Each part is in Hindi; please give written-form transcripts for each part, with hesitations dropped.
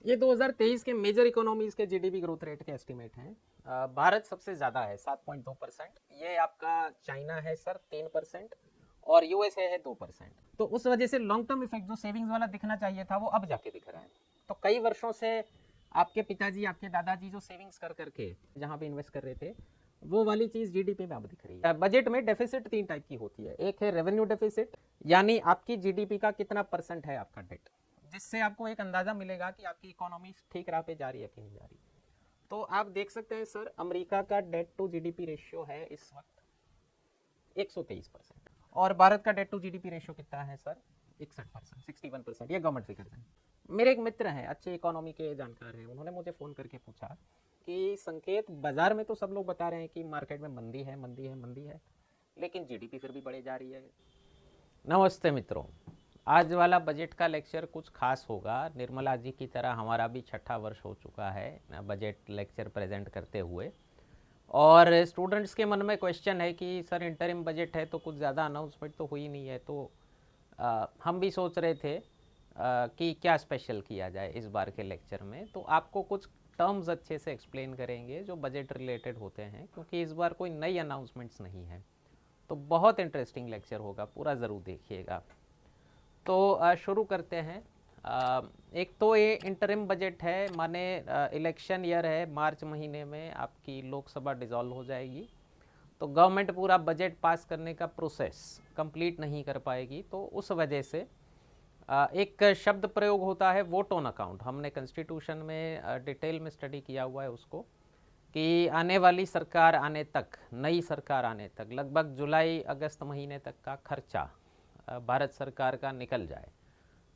ये 2023 के मेजर इकोनॉमीज के जीडीपी ग्रोथ रेट के एस्टिमेट हैं। भारत सबसे ज़्यादा है 7.2%। ये आपका चाइना है सर 3% और यूएसए है 2%। तो उस वजह से लॉन्ग टर्म इफेक्ट जो सेविंग्स वाला दिखना चाहिए था वो अब जाके दिख रहा है। तो कई वर्षों से आपके पिताजी आपके दादाजी जो सेविंग्स कर करके जहाँ पे इन्वेस्ट कर रहे थे वो वाली चीज़ जीडीपी में अब दिख रही है। बजट में डेफिसिट 3 टाइप की होती है। एक है रेवेन्यू डेफिसिट, यानी आपकी जीडीपी का कितना परसेंट है आपका डेट, जिससे आपको एक अंदाजा मिलेगा कि आपकी इकोनॉमी ठीक राह पे जा रही है कि नहीं जा रही। तो आप देख सकते हैं सर, अमेरिका का डेट टू जीडीपी रेशियो है इस वक्त 123% और भारत का डेट टू जीडीपी रेशियो कितना है सर 61%, 61%। ये गवर्नमेंट फिगर है। मेरे एक मित्र हैं, अच्छे इकोनॉमी के जानकार हैं, उन्होंने मुझे फ़ोन करके पूछा कि संकेत, बाजार में तो सब लोग बता रहे हैं कि मार्केट में मंदी है मंदी है मंदी है, लेकिन जीडीपी फिर भी बढ़े जा रही है। नमस्ते मित्रों, आज वाला बजट का लेक्चर कुछ खास होगा। निर्मला जी की तरह हमारा भी छठा वर्ष हो चुका है बजट लेक्चर प्रेजेंट करते हुए, और स्टूडेंट्स के मन में क्वेश्चन है कि सर इंटरिम बजट है तो कुछ ज़्यादा अनाउंसमेंट तो हुई नहीं है, तो हम भी सोच रहे थे कि क्या स्पेशल किया जाए इस बार के लेक्चर में। तो आपको कुछ टर्म्स अच्छे से एक्सप्लेन करेंगे जो बजट रिलेटेड होते हैं, क्योंकि इस बार कोई नई अनाउंसमेंट्स नहीं है। तो बहुत इंटरेस्टिंग लेक्चर होगा, पूरा ज़रूर देखिएगा। तो शुरू करते हैं। एक तो ये इंटरिम बजट है, माने इलेक्शन ईयर है, मार्च महीने में आपकी लोकसभा डिसॉल्व हो जाएगी, तो गवर्नमेंट पूरा बजट पास करने का प्रोसेस कंप्लीट नहीं कर पाएगी। तो उस वजह से एक शब्द प्रयोग होता है वोट ऑन अकाउंट। हमने कॉन्स्टिट्यूशन में डिटेल में स्टडी किया हुआ है उसको, कि आने वाली सरकार आने तक, नई सरकार आने तक लगभग जुलाई अगस्त महीने तक का खर्चा भारत सरकार का निकल जाए।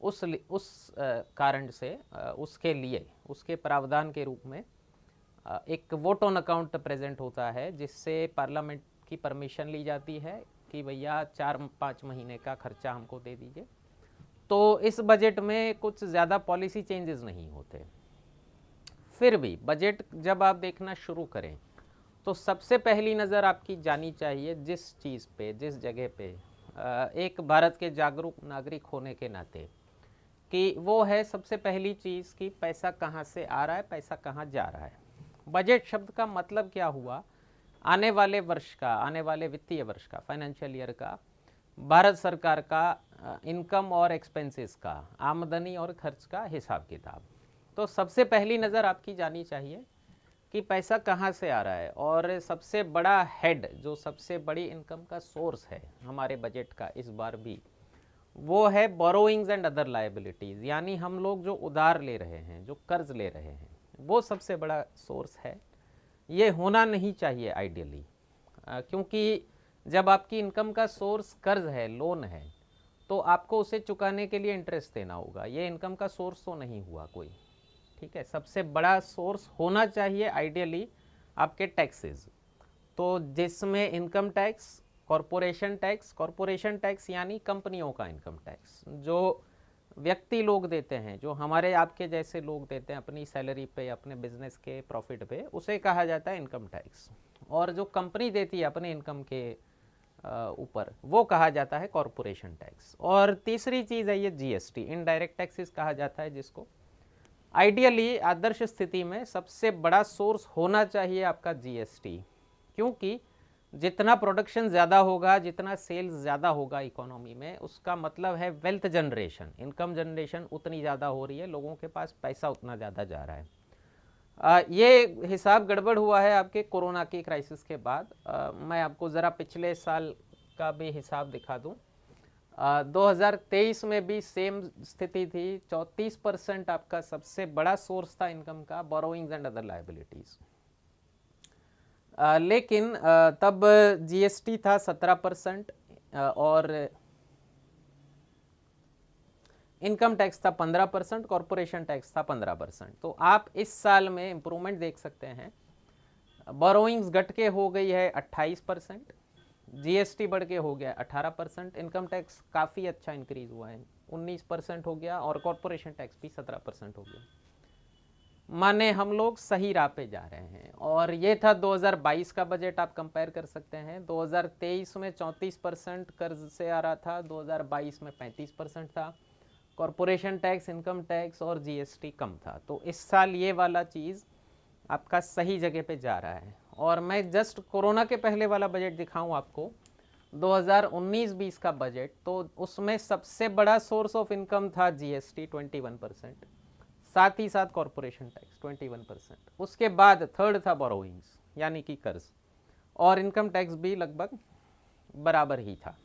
उस कारण से उसके लिए, उसके प्रावधान के रूप में एक वोट ऑन अकाउंट प्रेजेंट होता है, जिससे पार्लियामेंट की परमिशन ली जाती है कि भैया 4-5 महीने का खर्चा हमको दे दीजिए। तो इस बजट में कुछ ज़्यादा पॉलिसी चेंजेस नहीं होते। फिर भी बजट जब आप देखना शुरू करें तो सबसे पहली नज़र आपकी जानी चाहिए जिस चीज़ पे, जिस जगह पे, एक भारत के जागरूक नागरिक होने के नाते, कि वो है सबसे पहली चीज़ कि पैसा कहाँ से आ रहा है, पैसा कहाँ जा रहा है। बजट शब्द का मतलब क्या हुआ, आने वाले वर्ष का, आने वाले वित्तीय वर्ष का, फाइनेंशियल ईयर का भारत सरकार का इनकम और एक्सपेंसेस का, आमदनी और खर्च का हिसाब किताब। तो सबसे पहली नज़र आपकी जानी चाहिए कि पैसा कहाँ से आ रहा है। और सबसे बड़ा हेड, जो सबसे बड़ी इनकम का सोर्स है हमारे बजट का इस बार भी, वो है बोरोइंग्स एंड अदर लाइबिलिटीज़, यानी हम लोग जो उधार ले रहे हैं, जो कर्ज ले रहे हैं, वो सबसे बड़ा सोर्स है। ये होना नहीं चाहिए आइडियली, क्योंकि जब आपकी इनकम का सोर्स कर्ज है, लोन है, तो आपको उसे चुकाने के लिए इंटरेस्ट देना होगा। ये इनकम का सोर्स तो नहीं हुआ कोई, ठीक है। सबसे बड़ा सोर्स होना चाहिए आइडियली आपके टैक्सेस, तो जिसमें इनकम टैक्स, कॉरपोरेशन टैक्स यानी कंपनियों का इनकम टैक्स, जो व्यक्ति लोग देते हैं, जो हमारे आपके जैसे लोग देते हैं अपनी सैलरी पे, अपने बिजनेस के प्रॉफिट पे, उसे कहा जाता है इनकम टैक्स। और जो कंपनी देती है अपने इनकम के ऊपर, वो कहा जाता है कॉरपोरेशन टैक्स। और तीसरी चीज़ है ये जीएसटी, इनडायरेक्ट टैक्सेस कहा जाता है, जिसको आइडियली आदर्श स्थिति में सबसे बड़ा सोर्स होना चाहिए आपका जीएसटी, क्योंकि जितना प्रोडक्शन ज़्यादा होगा, जितना सेल्स ज़्यादा होगा इकोनॉमी में, उसका मतलब है वेल्थ जनरेशन, इनकम जनरेशन उतनी ज़्यादा हो रही है, लोगों के पास पैसा उतना ज़्यादा जा रहा है। ये हिसाब गड़बड़ हुआ है आपके कोरोना की क्राइसिस के बाद। मैं आपको ज़रा पिछले साल का भी हिसाब दिखा दूं। 2023 में भी सेम स्थिति थी। 34% आपका सबसे बड़ा सोर्स था इनकम का बोरोइंग्स एंड अदर लाइबिलिटीज़, लेकिन तब जीएसटी था 17% और इनकम टैक्स था 15%, कॉरपोरेशन टैक्स था 15%। तो आप इस साल में इम्प्रूवमेंट देख सकते हैं। बोरोइंग्स घट के हो गई है 28%, जीएसटी बढ़ के हो गया 18%, इनकम टैक्स काफ़ी अच्छा इंक्रीज हुआ है 19% हो गया, और कॉरपोरेशन टैक्स भी 17% हो गया। माने हम लोग सही राह पे जा रहे हैं। और ये था 2022 का बजट, आप कंपेयर कर सकते हैं। 2023 में 34% कर्ज से आ रहा था, 2022 में 35% था। कॉरपोरेशन टैक्स, इनकम टैक्स और जीएसटी कम था। तो इस साल ये वाला चीज़ आपका सही जगह पे जा रहा है। और मैं जस्ट कोरोना के पहले वाला बजट दिखाऊं आपको, 2019-20 का बजट, तो उसमें सबसे बड़ा सोर्स ऑफ इनकम था जीएसटी 21%, साथ ही साथ कॉरपोरेशन टैक्स 21%, उसके बाद थर्ड था बोरोइंग्स यानी कि कर्ज, और इनकम टैक्स भी लगभग बराबर ही था।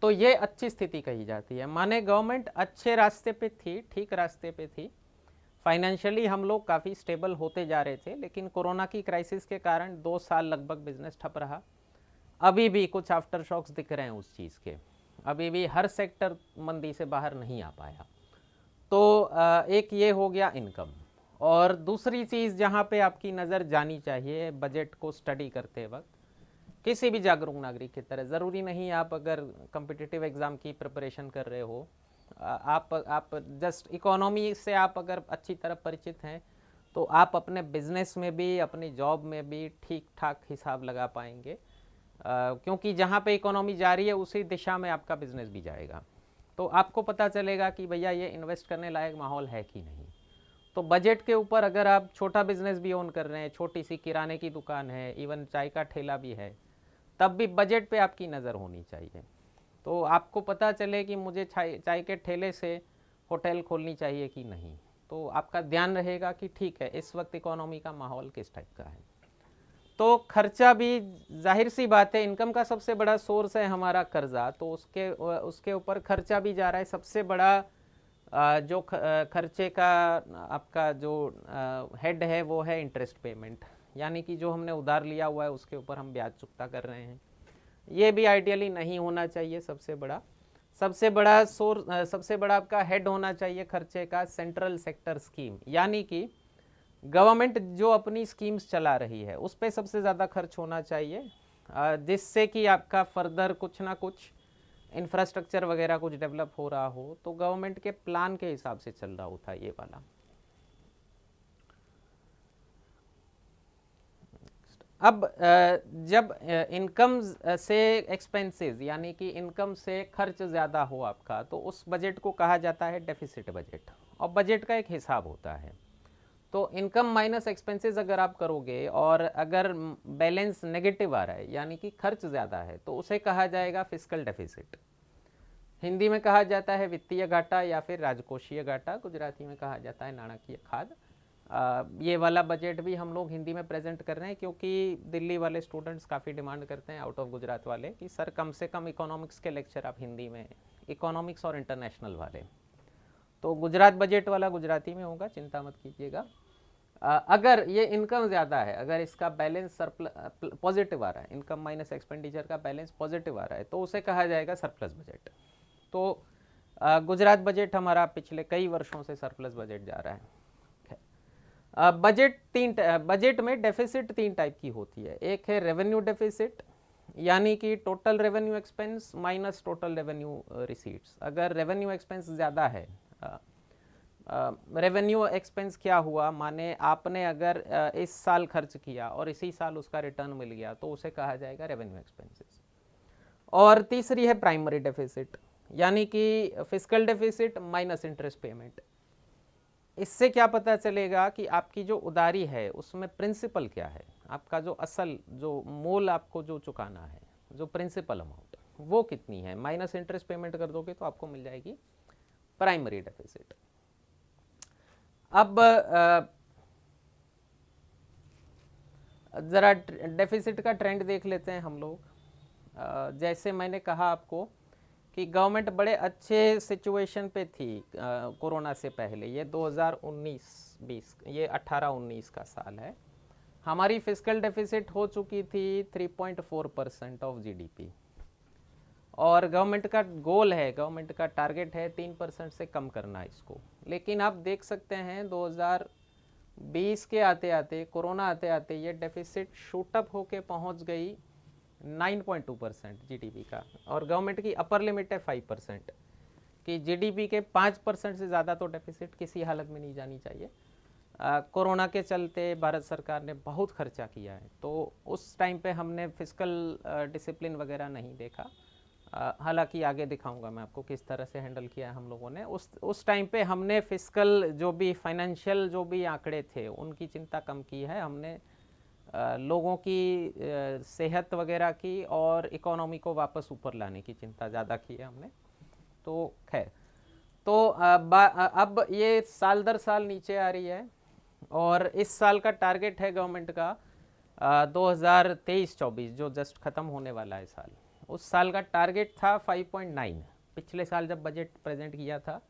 तो ये अच्छी स्थिति कही जाती है, माने गवर्नमेंट अच्छे रास्ते पे थी, ठीक रास्ते पे थी, फाइनेंशियली हम लोग काफ़ी स्टेबल होते जा रहे थे। लेकिन कोरोना की क्राइसिस के कारण 2 साल लगभग बिजनेस ठप रहा। अभी भी कुछ आफ्टर शॉक्स दिख रहे हैं उस चीज़ के, अभी भी हर सेक्टर मंदी से बाहर नहीं आ पाया। तो एक ये हो गया इनकम। और दूसरी चीज़ जहाँ पे आपकी नज़र जानी चाहिए बजट को स्टडी करते वक्त, किसी भी जागरूक नागरिक की तरह, ज़रूरी नहीं आप अगर कम्पिटिटिव एग्ज़ाम की प्रिपरेशन कर रहे हो, आप जस्ट इकोनॉमी से आप अगर अच्छी तरह परिचित हैं तो आप अपने बिजनेस में भी, अपनी जॉब में भी ठीक ठाक हिसाब लगा पाएंगे, क्योंकि जहाँ पे इकोनॉमी जा रही है उसी दिशा में आपका बिजनेस भी जाएगा। तो आपको पता चलेगा कि भैया ये इन्वेस्ट करने लायक माहौल है कि नहीं। तो बजट के ऊपर अगर आप छोटा बिजनेस भी ओन कर रहे हैं, छोटी सी किराने की दुकान है, इवन चाय का ठेला भी है, तब भी बजट पे आपकी नज़र होनी चाहिए। तो आपको पता चले कि मुझे चाय के ठेले से होटल खोलनी चाहिए कि नहीं, तो आपका ध्यान रहेगा कि ठीक है इस वक्त इकोनॉमी का माहौल किस टाइप का है। तो खर्चा भी जाहिर सी बात है, इनकम का सबसे बड़ा सोर्स है हमारा कर्जा, तो उसके ऊपर खर्चा भी जा रहा है। सबसे बड़ा जो खर्चे का आपका जो हेड है वो है इंटरेस्ट पेमेंट, यानी कि जो हमने उधार लिया हुआ है उसके ऊपर हम ब्याज चुकता कर रहे हैं। ये भी आइडियली नहीं होना चाहिए। सबसे बड़ा आपका हेड होना चाहिए खर्चे का सेंट्रल सेक्टर स्कीम, यानी कि गवर्नमेंट जो अपनी स्कीम्स चला रही है उस पर सबसे ज़्यादा खर्च होना चाहिए, जिससे कि आपका फर्दर कुछ ना कुछ इंफ्रास्ट्रक्चर वगैरह कुछ डेवलप हो रहा हो, तो गवर्नमेंट के प्लान के हिसाब से चल रहा होता है ये वाला। अब जब इनकम से एक्सपेंसेस यानी कि इनकम से खर्च ज़्यादा हो आपका, तो उस बजट को कहा जाता है डेफिसिट बजट, और बजट का एक हिसाब होता है। तो इनकम माइनस एक्सपेंसेस अगर आप करोगे और अगर बैलेंस नेगेटिव आ रहा है यानी कि खर्च ज़्यादा है, तो उसे कहा जाएगा फिस्कल डेफिसिट। हिंदी में कहा जाता है वित्तीय घाटा या फिर राजकोषीय घाटा, गुजराती में कहा जाता है नाणकीय खाद। ये वाला बजट भी हम लोग हिंदी में प्रेजेंट कर रहे हैं क्योंकि दिल्ली वाले स्टूडेंट्स काफ़ी डिमांड करते हैं आउट ऑफ गुजरात वाले कि सर कम से कम इकोनॉमिक्स के लेक्चर आप हिंदी में, इकोनॉमिक्स और इंटरनेशनल वाले। तो गुजरात बजट वाला गुजराती में होगा, चिंता मत कीजिएगा। अगर ये इनकम ज़्यादा है, अगर इसका बैलेंस पॉजिटिव आ रहा है, इनकम माइनस एक्सपेंडिचर का बैलेंस पॉजिटिव आ रहा है, तो उसे कहा जाएगा सरप्लस बजट। तो गुजरात बजट हमारा पिछले कई वर्षों से सरप्लस बजट जा रहा है। बजट में डेफिसिट 3 टाइप की होती है। एक है रेवेन्यू डेफिसिट, यानी कि total revenue expense minus total revenue receipts. अगर रेवेन्यू एक्सपेंस ज़्यादा है, रेवेन्यू एक्सपेंस क्या हुआ, माने आपने अगर इस साल खर्च किया और इसी साल उसका रिटर्न मिल गया, तो उसे कहा जाएगा रेवेन्यू एक्सपेंसेस। और तीसरी है प्राइमरी डेफिसिट, यानी कि fiscal deficit minus interest payment. इससे क्या पता चलेगा कि आपकी जो उधारी है उसमें प्रिंसिपल क्या है, आपका जो असल जो मोल आपको जो चुकाना है, जो प्रिंसिपल अमाउंट वो कितनी है, माइनस इंटरेस्ट पेमेंट कर दोगे तो आपको मिल जाएगी प्राइमरी डेफिसिट। अब ज़रा डेफिसिट का ट्रेंड देख लेते हैं हम लोग। जैसे मैंने कहा आपको कि गवर्नमेंट बड़े अच्छे सिचुएशन पे थी कोरोना से पहले। ये 2019-20, ये 18-19 का साल है। हमारी फिस्कल डेफिसिट हो चुकी थी 3.4% ऑफ जीडीपी, और गवर्नमेंट का गोल है, गवर्नमेंट का टारगेट है 3% से कम करना इसको। लेकिन आप देख सकते हैं 2020 के आते आते, कोरोना आते आते ये डेफिसिट शूटअप होके पहुंच गई 9.2% जीडीपी का, और गवर्नमेंट की अपर लिमिट है 5% कि जीडीपी के 5% से ज़्यादा तो डेफिसिट किसी हालत में नहीं जानी चाहिए। कोरोना के चलते भारत सरकार ने बहुत खर्चा किया है, तो उस टाइम पे हमने फिस्कल डिसिप्लिन वगैरह नहीं देखा, हालांकि आगे दिखाऊंगा मैं आपको किस तरह से हैंडल किया हम लोगों ने। उस टाइम पे हमने फिस्कल जो भी फाइनेंशियल जो भी आंकड़े थे उनकी चिंता कम की है हमने। लोगों की सेहत वगैरह की और इकोनॉमी को वापस ऊपर लाने की चिंता ज़्यादा की है हमने। तो खैर, तो अब ये साल दर साल नीचे आ रही है और इस साल का टारगेट है गवर्नमेंट का 2023-24 जो जस्ट ख़त्म होने वाला है साल, उस साल का टारगेट था 5.9। पिछले साल जब बजट प्रेजेंट किया था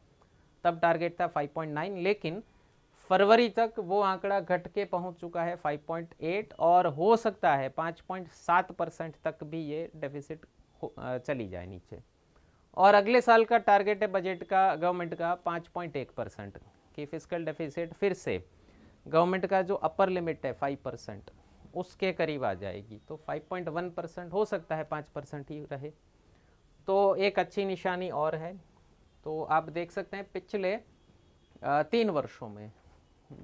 तब टारगेट था 5.9, लेकिन फरवरी तक वो आंकड़ा घट के पहुंच चुका है 5.8 और हो सकता है 5.7% तक भी ये डेफिसिट चली जाए नीचे। और अगले साल का टारगेट है बजट का गवर्नमेंट का 5.1% की फिस्कल डेफिसिट फिर से गवर्नमेंट का जो अपर लिमिट है 5% उसके करीब आ जाएगी। तो 5.1% हो सकता है 5% ही रहे, तो एक अच्छी निशानी और है। तो आप देख सकते हैं पिछले 3 वर्षों में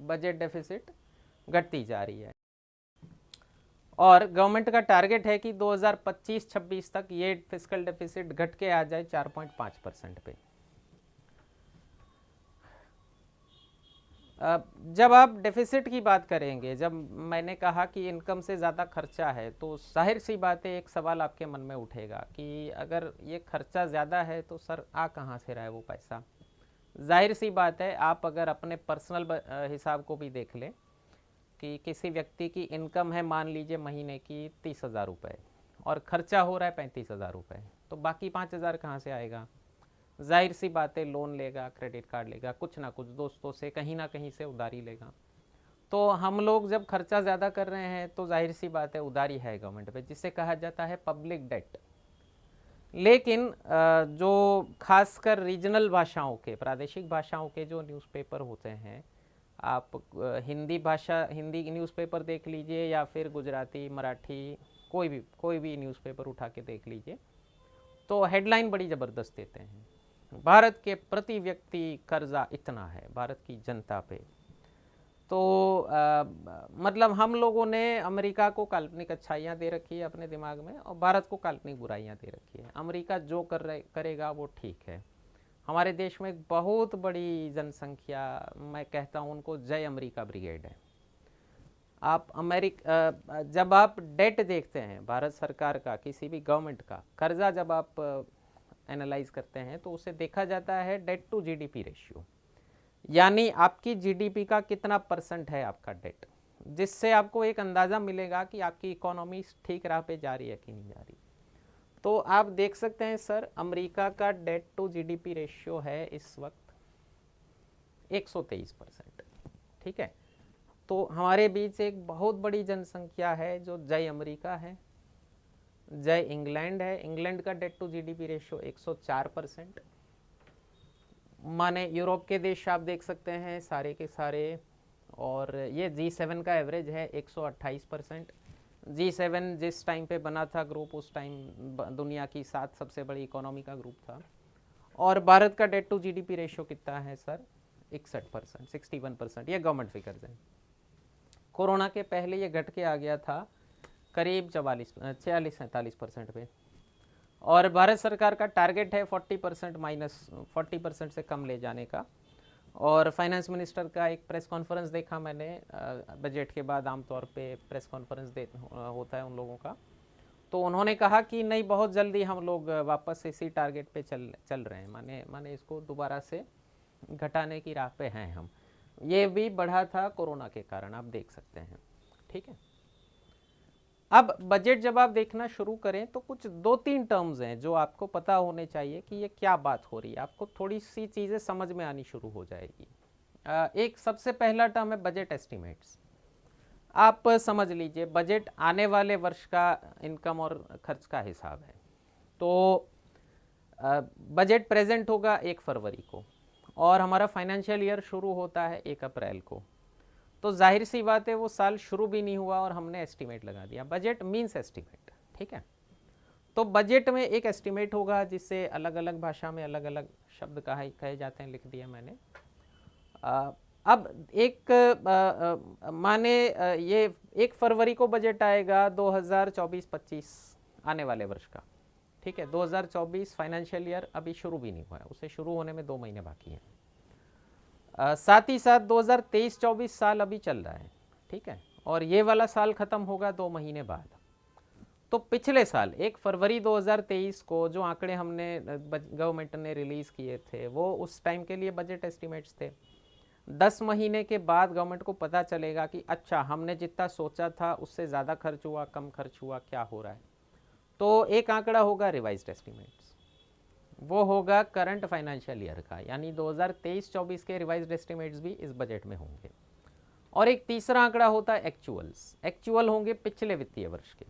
बजट डेफिसिट घटती जा रही है और गवर्नमेंट का टारगेट है कि 2025-26 तक ये फिस्कल डेफिसिट घट के आ जाए 4.5% पे। जब आप डेफिसिट की बात करेंगे, जब मैंने कहा कि इनकम से ज़्यादा खर्चा है, तो जाहिर सी बात है एक सवाल आपके मन में उठेगा कि अगर ये खर्चा ज़्यादा है तो सर आ कहाँ से रहा है वो पैसा। जाहिर सी बात है, आप अगर अपने पर्सनल हिसाब को भी देख लें कि किसी व्यक्ति की इनकम है मान लीजिए महीने की 30,000 रुपये और खर्चा हो रहा है 35,000 रुपये, तो बाकी 5,000 कहाँ से आएगा। जाहिर सी बात है लोन लेगा, क्रेडिट कार्ड लेगा, कुछ ना कुछ दोस्तों से कहीं ना कहीं से उधारी लेगा। तो हम लोग जब खर्चा ज़्यादा कर रहे हैं तो जाहिर सी बात है उधारी है गवर्नमेंट पे, जिसे कहा जाता है पब्लिक डेट। लेकिन जो खासकर रीजनल भाषाओं के, प्रादेशिक भाषाओं के जो न्यूज़पेपर होते हैं, आप हिंदी भाषा, हिंदी न्यूज़पेपर देख लीजिए या फिर गुजराती, मराठी, कोई भी न्यूज़पेपर उठा के देख लीजिए, तो हेडलाइन बड़ी ज़बरदस्त देते हैं, भारत के प्रति व्यक्ति कर्जा इतना है भारत की जनता पे। तो मतलब हम लोगों ने अमेरिका को काल्पनिक अच्छाइयाँ दे रखी है अपने दिमाग में और भारत को काल्पनिक बुराइयाँ दे रखी है। अमेरिका जो करेगा वो ठीक है। हमारे देश में एक बहुत बड़ी जनसंख्या, मैं कहता हूँ उनको जय अमेरिका ब्रिगेड है। आप जब आप डेट देखते हैं भारत सरकार का, किसी भी गवर्नमेंट का कर्जा जब आप एनालाइज करते हैं तो उसे देखा जाता है डेट टू जीडीपी रेशियो, यानी आपकी जीडीपी का कितना परसेंट है आपका डेट, जिससे आपको एक अंदाज़ा मिलेगा कि आपकी इकोनॉमी ठीक राह पे जा रही है कि नहीं जा रही। तो आप देख सकते हैं सर, अमेरिका का डेट टू जीडीपी रेशियो है इस वक्त 123%। ठीक है, तो हमारे बीच एक बहुत बड़ी जनसंख्या है जो जय अमेरिका है, जय इंग्लैंड है। इंग्लैंड का डेट टू जीडीपी रेशियो 104%। माने यूरोप के देश आप देख सकते हैं सारे के सारे, और ये G7 का एवरेज है 128%। G7 जिस टाइम पे बना था ग्रुप, उस टाइम दुनिया की 7 सबसे बड़ी इकोनॉमी का ग्रुप था। और भारत का डेट टू जीडीपी रेशियो कितना है सर, 61%, 61%। ये गवर्नमेंट फिगर्स हैं। कोरोना के पहले ये घट के आ गया था करीब 46-47% पे, और भारत सरकार का टारगेट है 40% माइनस 40% से कम ले जाने का। और फाइनेंस मिनिस्टर का एक प्रेस कॉन्फ्रेंस देखा मैंने बजट के बाद, आमतौर पे प्रेस कॉन्फ्रेंस होता है उन लोगों का, तो उन्होंने कहा कि नहीं बहुत जल्दी हम लोग वापस इसी टारगेट पे चल रहे हैं, माने इसको दोबारा से घटाने की राह पे हैं हम। ये भी बढ़ा था कोरोना के कारण, आप देख सकते हैं। ठीक है, अब बजट जब आप देखना शुरू करें तो कुछ 2-3 टर्म्स हैं जो आपको पता होने चाहिए कि ये क्या बात हो रही है, आपको थोड़ी सी चीज़ें समझ में आनी शुरू हो जाएगी। एक सबसे पहला टर्म है बजट एस्टिमेट्स। आप समझ लीजिए बजट आने वाले वर्ष का इनकम और खर्च का हिसाब है। तो बजट प्रेजेंट होगा 1 फरवरी को और हमारा फाइनेंशियल ईयर शुरू होता है 1 अप्रैल को। तो जाहिर सी बात है वो साल शुरू भी नहीं हुआ और हमने एस्टिमेट लगा दिया। बजट मीन्स एस्टिमेट, ठीक है। तो बजट में एक एस्टिमेट होगा जिससे अलग अलग भाषा में अलग अलग शब्द कहे जाते हैं, लिख दिया मैंने। अब एक माने ये 1 फरवरी को बजट आएगा 2024-25 आने वाले वर्ष का, ठीक है। 2024 फाइनेंशियल ईयर अभी शुरू भी नहीं हुआ है, उसे शुरू होने में 2 महीने बाकी हैं। साथ ही साथ 2023-24 साल अभी चल रहा है, ठीक है, और ये वाला साल ख़त्म होगा 2 महीने बाद। तो पिछले साल 1 फरवरी 2023 को जो आंकड़े हमने गवर्नमेंट ने रिलीज़ किए थे वो उस टाइम के लिए बजट एस्टिमेट्स थे। 10 महीने के बाद गवर्नमेंट को पता चलेगा कि अच्छा हमने जितना सोचा था उससे ज़्यादा खर्च हुआ, कम खर्च हुआ, क्या हो रहा है। तो एक आंकड़ा होगा रिवाइज्ड एस्टिमेट्स, वो होगा करंट फाइनेंशियल ईयर का, यानी 2023-24 के रिवाइज्ड एस्टिमेट्स भी इस बजट में होंगे। और एक तीसरा आंकड़ा होता है एक्चुअल्स, एक्चुअल होंगे पिछले वित्तीय वर्ष के।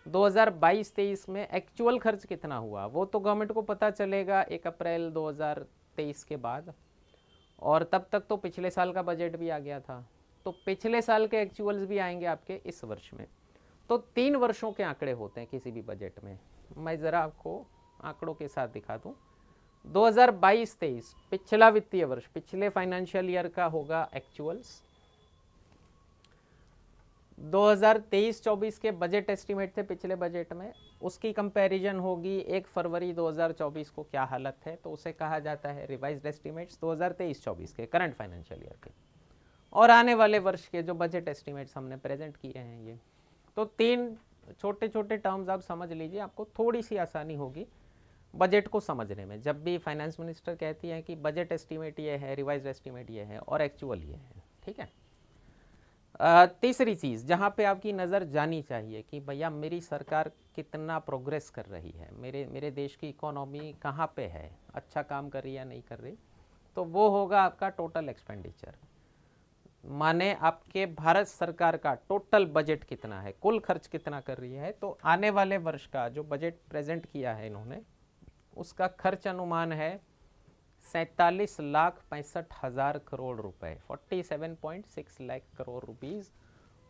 2022-23 में एक्चुअल खर्च कितना हुआ वो तो गवर्नमेंट को पता चलेगा 1 अप्रैल 2023 के बाद, और तब तक तो पिछले साल का बजट भी आ गया था, तो पिछले साल के एक्चुअल्स भी आएंगे आपके इस वर्ष में। तो 3 वर्षों के आंकड़े होते हैं किसी भी बजट में। मैं ज़रा आपको आंकड़ों के साथ दिखा दूँ। 2022-23 पिछला वित्तीय वर्ष, पिछले फाइनेंशियल ईयर का होगा एक्चुअल्स। 2023-24 के बजट एस्टिमेट थे पिछले बजट में, उसकी कंपैरिजन होगी 1 फरवरी 2024 को क्या हालत है, तो उसे कहा जाता है रिवाइज्ड एस्टिमेट्स 2023-24 के करंट फाइनेंशियल ईयर के, और आने वाले वर्ष के जो बजट एस्टिमेट्स हमने प्रेजेंट किए हैं ये। तो 3 छोटे छोटे टर्म्स आप समझ लीजिए, आपको थोड़ी सी आसानी होगी बजट को समझने में। जब भी फाइनेंस मिनिस्टर कहती है कि बजट एस्टिमेट ये है, रिवाइज्ड एस्टिमेट ये है और एक्चुअल ये है, ठीक है। तीसरी चीज़ जहाँ पे आपकी नज़र जानी चाहिए कि भैया मेरी सरकार कितना प्रोग्रेस कर रही है, मेरे देश की इकोनॉमी कहाँ पे है, अच्छा काम कर रही है या नहीं कर रही, तो वो होगा आपका टोटल एक्सपेंडिचर। माने आपके भारत सरकार का टोटल बजट कितना है, कुल खर्च कितना कर रही है। तो आने वाले वर्ष का जो बजट प्रेजेंट किया है इन्होंने, उसका खर्च अनुमान है 47,65,000 करोड़ रुपए, 47.6 लाख करोड़ रुपीज़।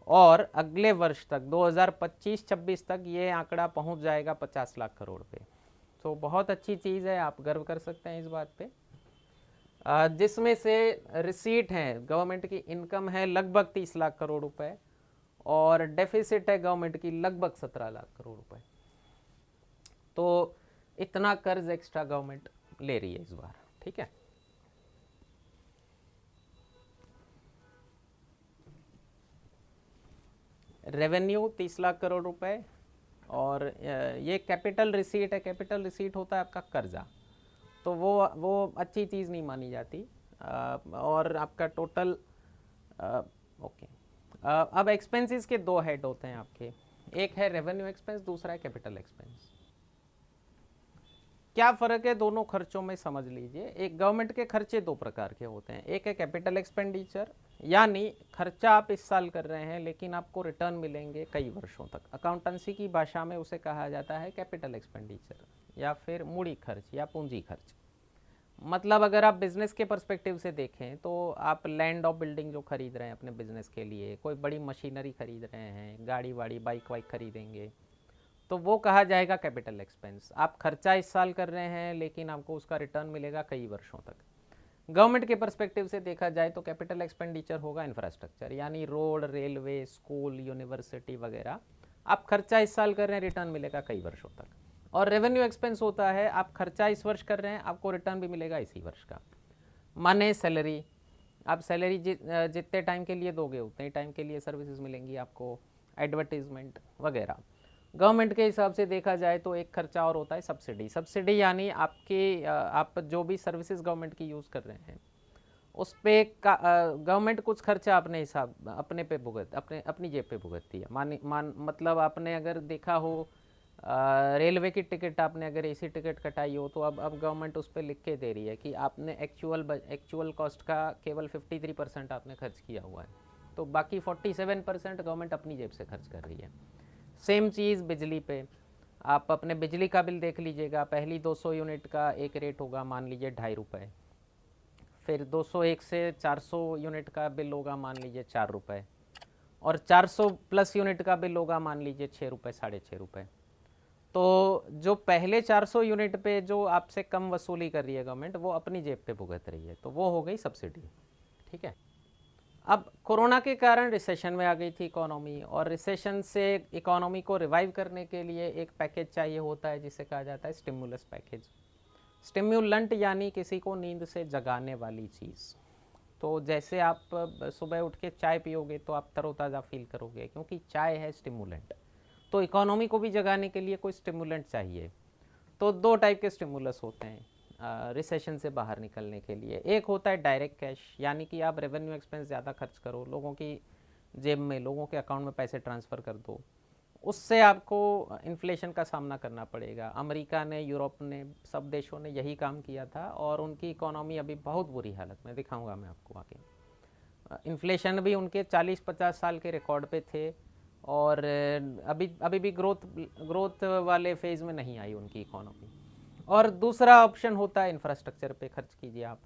और अगले वर्ष तक 2025-26 तक ये आंकड़ा पहुंच जाएगा 50 लाख करोड़ पे। तो बहुत अच्छी चीज़ है, आप गर्व कर सकते हैं इस बात पे। जिसमें से रिसीट हैं, गवर्नमेंट की इनकम है लगभग 30 लाख करोड़ रुपए, और डेफिसिट है गवर्नमेंट की लगभग 17 लाख करोड़ रुपए। तो इतना कर्ज एक्स्ट्रा गवर्नमेंट ले रही है इस बार, ठीक है। रेवेन्यू 30 लाख करोड़ रुपए, और ये कैपिटल रिसीट है। कैपिटल रिसीट होता है आपका कर्जा, तो वो अच्छी चीज़ नहीं मानी जाती। और आपका टोटल ओके। अब एक्सपेंसेस के 2 हेड होते हैं आपके, एक है रेवेन्यू एक्सपेंस, दूसरा है कैपिटल एक्सपेंस। क्या फ़र्क है दोनों खर्चों में समझ लीजिए। एक गवर्नमेंट के खर्चे 2 प्रकार के होते हैं, एक है कैपिटल एक्सपेंडिचर, यानी खर्चा आप इस साल कर रहे हैं लेकिन आपको रिटर्न मिलेंगे कई वर्षों तक। अकाउंटेंसी की भाषा में उसे कहा जाता है कैपिटल एक्सपेंडिचर, या फिर मूड़ी खर्च या पूंजी खर्च। मतलब अगर आप बिजनेस के पर्सपेक्टिव से देखें तो आप लैंड और बिल्डिंग जो खरीद रहे हैं अपने बिजनेस के लिए, कोई बड़ी मशीनरी खरीद रहे हैं, गाड़ी वाड़ी बाइक वाइक खरीदेंगे, तो वो कहा जाएगा कैपिटल एक्सपेंस। आप खर्चा इस साल कर रहे हैं लेकिन आपको उसका रिटर्न मिलेगा कई वर्षों तक। गवर्नमेंट के पर्सपेक्टिव से देखा जाए तो कैपिटल एक्सपेंडिचर होगा इंफ्रास्ट्रक्चर, यानी रोड, रेलवे, स्कूल, यूनिवर्सिटी वगैरह। आप खर्चा इस साल कर रहे हैं, रिटर्न मिलेगा कई वर्षों तक। और रेवेन्यू एक्सपेंस होता है आप खर्चा इस वर्ष कर रहे हैं, आपको रिटर्न भी मिलेगा इसी वर्ष का। माने सैलरी, आप सैलरी जितने टाइम के लिए दोगे उतने टाइम के लिए सर्विसेज मिलेंगी आपको, एडवर्टीजमेंट वगैरह। गवर्नमेंट के हिसाब से देखा जाए तो एक खर्चा और होता है सब्सिडी। सब्सिडी यानी आप जो भी सर्विसेज गवर्नमेंट की यूज़ कर रहे हैं उस पे गवर्नमेंट कुछ खर्चा अपने हिसाब अपने पे भुगत अपनी जेब पे भुगतती है। मतलब आपने अगर देखा हो रेलवे की टिकट, आपने अगर एसी टिकट कटाई हो तो अब गवर्नमेंट उस पर लिख के दे रही है कि आपने एक्चुअल कॉस्ट का केवल 53% आपने खर्च किया हुआ है, तो बाकी 47% गवर्नमेंट अपनी जेब से खर्च कर रही है। सेम चीज़ बिजली पे, आप अपने बिजली का बिल देख लीजिएगा। पहली 200 यूनिट का एक रेट होगा, मान लीजिए 2.5 रुपये, फिर 201 से 400 यूनिट का बिल होगा, मान लीजिए 4 रुपये, और 400 प्लस यूनिट का बिल होगा, मान लीजिए 6 रुपये, 6.5 रुपये। तो जो पहले 400 यूनिट पे जो आपसे कम वसूली कर रही है गवर्नमेंट, वो अपनी जेब पे भुगत रही है, तो वो हो गई सब्सिडी, ठीक है। अब कोरोना के कारण रिसेशन में आ गई थी इकोनॉमी, और रिसेशन से इकोनॉमी को रिवाइव करने के लिए एक पैकेज चाहिए होता है जिसे कहा जाता है स्टिमुलस पैकेज। स्टिम्युलेंट यानी किसी को नींद से जगाने वाली चीज़। तो जैसे आप सुबह उठ के चाय पियोगे तो आप तरोताज़ा फील करोगे, क्योंकि चाय है स्टिमुलेंट। तो इकोनॉमी को भी जगाने के लिए कोई स्टिमुलेंट चाहिए। तो दो टाइप के स्टिमुलस होते हैं रिसेशन से बाहर निकलने के लिए। एक होता है डायरेक्ट कैश, यानी कि आप रेवेन्यू एक्सपेंस ज़्यादा खर्च करो, लोगों की जेब में, लोगों के अकाउंट में पैसे ट्रांसफ़र कर दो, उससे आपको इन्फ्लेशन का सामना करना पड़ेगा। अमेरिका ने, यूरोप ने, सब देशों ने यही काम किया था, और उनकी इकोनॉमी अभी बहुत बुरी हालत में, दिखाऊंगा मैं आपको आगे। इन्फ्लेशन भी उनके 40-50 साल के रिकॉर्ड पे थे, और अभी भी ग्रोथ वाले फेज़ में नहीं आई उनकी इकोनॉमी। और दूसरा ऑप्शन होता है इंफ्रास्ट्रक्चर पे खर्च कीजिए आप।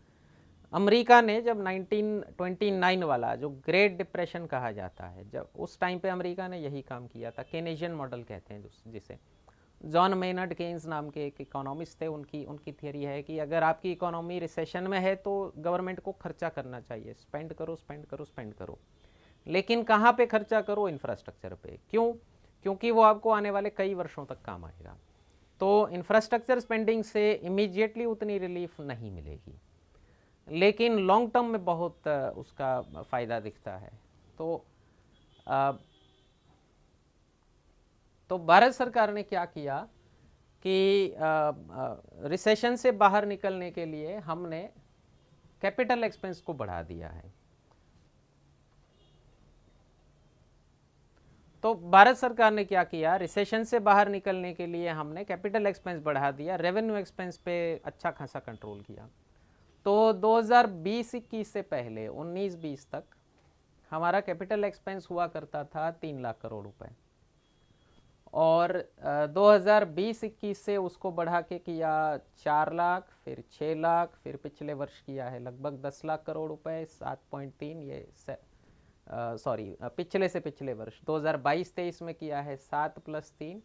अमेरिका ने जब 1929 वाला जो ग्रेट डिप्रेशन कहा जाता है, जब उस टाइम पे अमेरिका ने यही काम किया था, केनेजियन मॉडल कहते हैं जिसे। जॉन मेनर्ड केन्स नाम के एक इकोनॉमिस्ट थे, उनकी थियरी है कि अगर आपकी इकोनॉमी रिसेशन में है तो गवर्नमेंट को खर्चा करना चाहिए, स्पेंड करो स्पेंड करो स्पेंड करो, लेकिन कहाँ पे खर्चा करो? इंफ्रास्ट्रक्चर पे। क्यों? क्योंकि वो आपको आने वाले कई वर्षों तक काम आएगा। तो इंफ्रास्ट्रक्चर स्पेंडिंग से इमीडिएटली उतनी रिलीफ नहीं मिलेगी, लेकिन लॉन्ग टर्म में बहुत उसका फ़ायदा दिखता है। तो भारत सरकार ने क्या किया कि रिसेशन से बाहर निकलने के लिए हमने कैपिटल एक्सपेंस को बढ़ा दिया है। तो भारत सरकार ने क्या किया, रिसेशन से बाहर निकलने के लिए हमने कैपिटल एक्सपेंस बढ़ा दिया, रेवेन्यू एक्सपेंस पे अच्छा खासा कंट्रोल किया। तो 2020-21 से पहले 19-20 तक हमारा कैपिटल एक्सपेंस हुआ करता था 3 लाख करोड़ रुपए, और 2020-21 से उसको बढ़ा के किया 4 लाख, फिर 6 लाख, फिर पिछले वर्ष किया है लगभग 10 लाख करोड़ रुपए, 7.3, ये पिछले से पिछले वर्ष 2022-23 में किया है 7 + 3।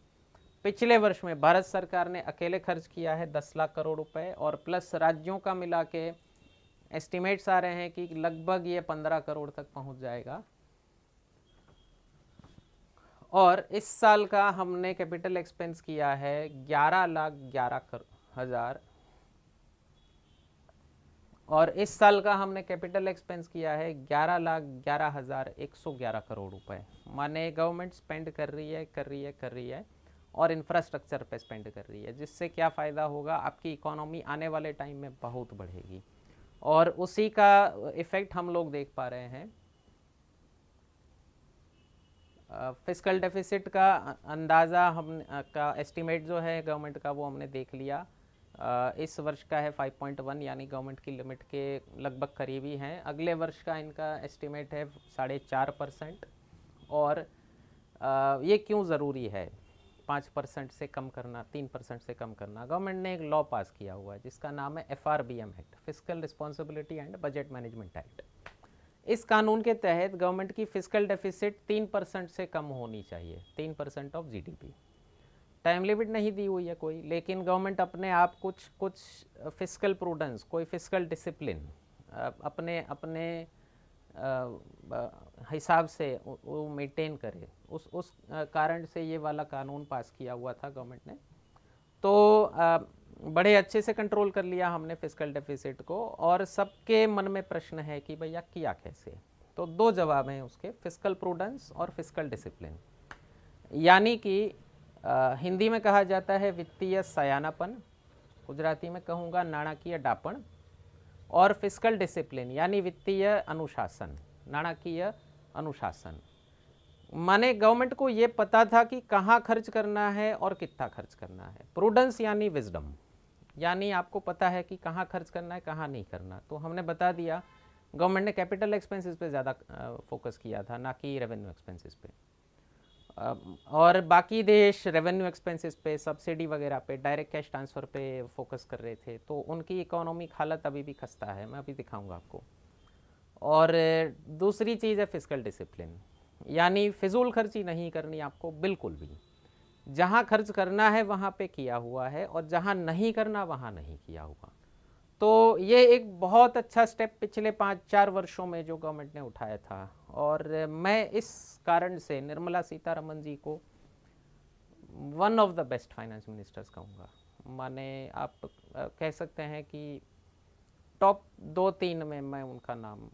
पिछले वर्ष में भारत सरकार ने अकेले खर्च किया है 10 लाख करोड़ रुपए, और प्लस राज्यों का मिला के एस्टिमेट्स आ रहे हैं कि लगभग ये 15 करोड़ तक पहुंच जाएगा। और इस साल का हमने कैपिटल एक्सपेंस किया है 11,11,000, और इस साल का हमने कैपिटल एक्सपेंस किया है 11,11,111 करोड़ रुपए। माने गवर्नमेंट स्पेंड कर रही है और इंफ्रास्ट्रक्चर पे स्पेंड कर रही है, जिससे क्या फ़ायदा होगा, आपकी इकोनॉमी आने वाले टाइम में बहुत बढ़ेगी, और उसी का इफ़ेक्ट हम लोग देख पा रहे हैं। फिस्कल डेफिसिट का अंदाज़ा का एस्टिमेट जो है गवर्नमेंट का, वो हमने देख लिया। इस वर्ष का है 5.1, यानी गवर्नमेंट की लिमिट के लगभग करीबी हैं। अगले वर्ष का इनका एस्टिमेट है 4.5%। और ये क्यों ज़रूरी है 5% से कम करना, 3% से कम करना? गवर्नमेंट ने एक लॉ पास किया हुआ है जिसका नाम है FRBM act, fiscal responsibility and budget management act. इस कानून के तहत गवर्नमेंट की फिस्कल डेफिसिट 3% से कम होनी चाहिए, 3% ऑफ GDP। टाइम लिमिट नहीं दी हुई है कोई, लेकिन गवर्नमेंट अपने आप कुछ फिस्कल प्रूडेंस, कोई फिस्कल डिसिप्लिन अपने हिसाब से वो मेंटेन करे, उस कारण से ये वाला कानून पास किया हुआ था गवर्नमेंट ने। तो बड़े अच्छे से कंट्रोल कर लिया हमने फिस्कल डेफिसिट को, और सबके मन में प्रश्न है कि भैया किया कैसे? तो दो जवाब हैं उसके, फिस्कल प्रूडेंस और फिस्कल डिसिप्लिन। यानी कि हिंदी में कहा जाता है वित्तीय सयानापन, गुजराती में कहूँगा नाणाकीय डापण, और फिस्कल डिसिप्लिन यानी वित्तीय अनुशासन, नाणाकीय अनुशासन। माने गवर्नमेंट को ये पता था कि कहाँ खर्च करना है और कितना खर्च करना है। प्रूडेंस यानी विजडम, यानी आपको पता है कि कहाँ खर्च करना है, कहाँ नहीं करना। तो हमने बता दिया, गवर्नमेंट ने कैपिटल एक्सपेंसेस पे ज़्यादा फोकस किया था, ना कि रेवेन्यू एक्सपेंसेस पे। और बाकी देश रेवेन्यू एक्सपेंसेस पे, सब्सिडी वगैरह पे, डायरेक्ट कैश ट्रांसफ़र पे फोकस कर रहे थे। तो उनकी इकोनॉमिक हालत अभी भी खस्ता है, मैं अभी दिखाऊंगा आपको। और दूसरी चीज़ है फिस्कल डिसिप्लिन, यानी फिजूल खर्ची नहीं करनी आपको बिल्कुल भी। जहाँ खर्च करना है वहाँ पे किया हुआ है, और जहाँ नहीं करना वहाँ नहीं किया हुआ। तो ये एक बहुत अच्छा स्टेप पिछले 5-4 वर्षों में जो गवर्नमेंट ने उठाया था, और मैं इस कारण से निर्मला सीतारमन जी को one of the best finance ministers कहूँगा। माने आप कह सकते हैं कि टॉप 2-3 में मैं उनका नाम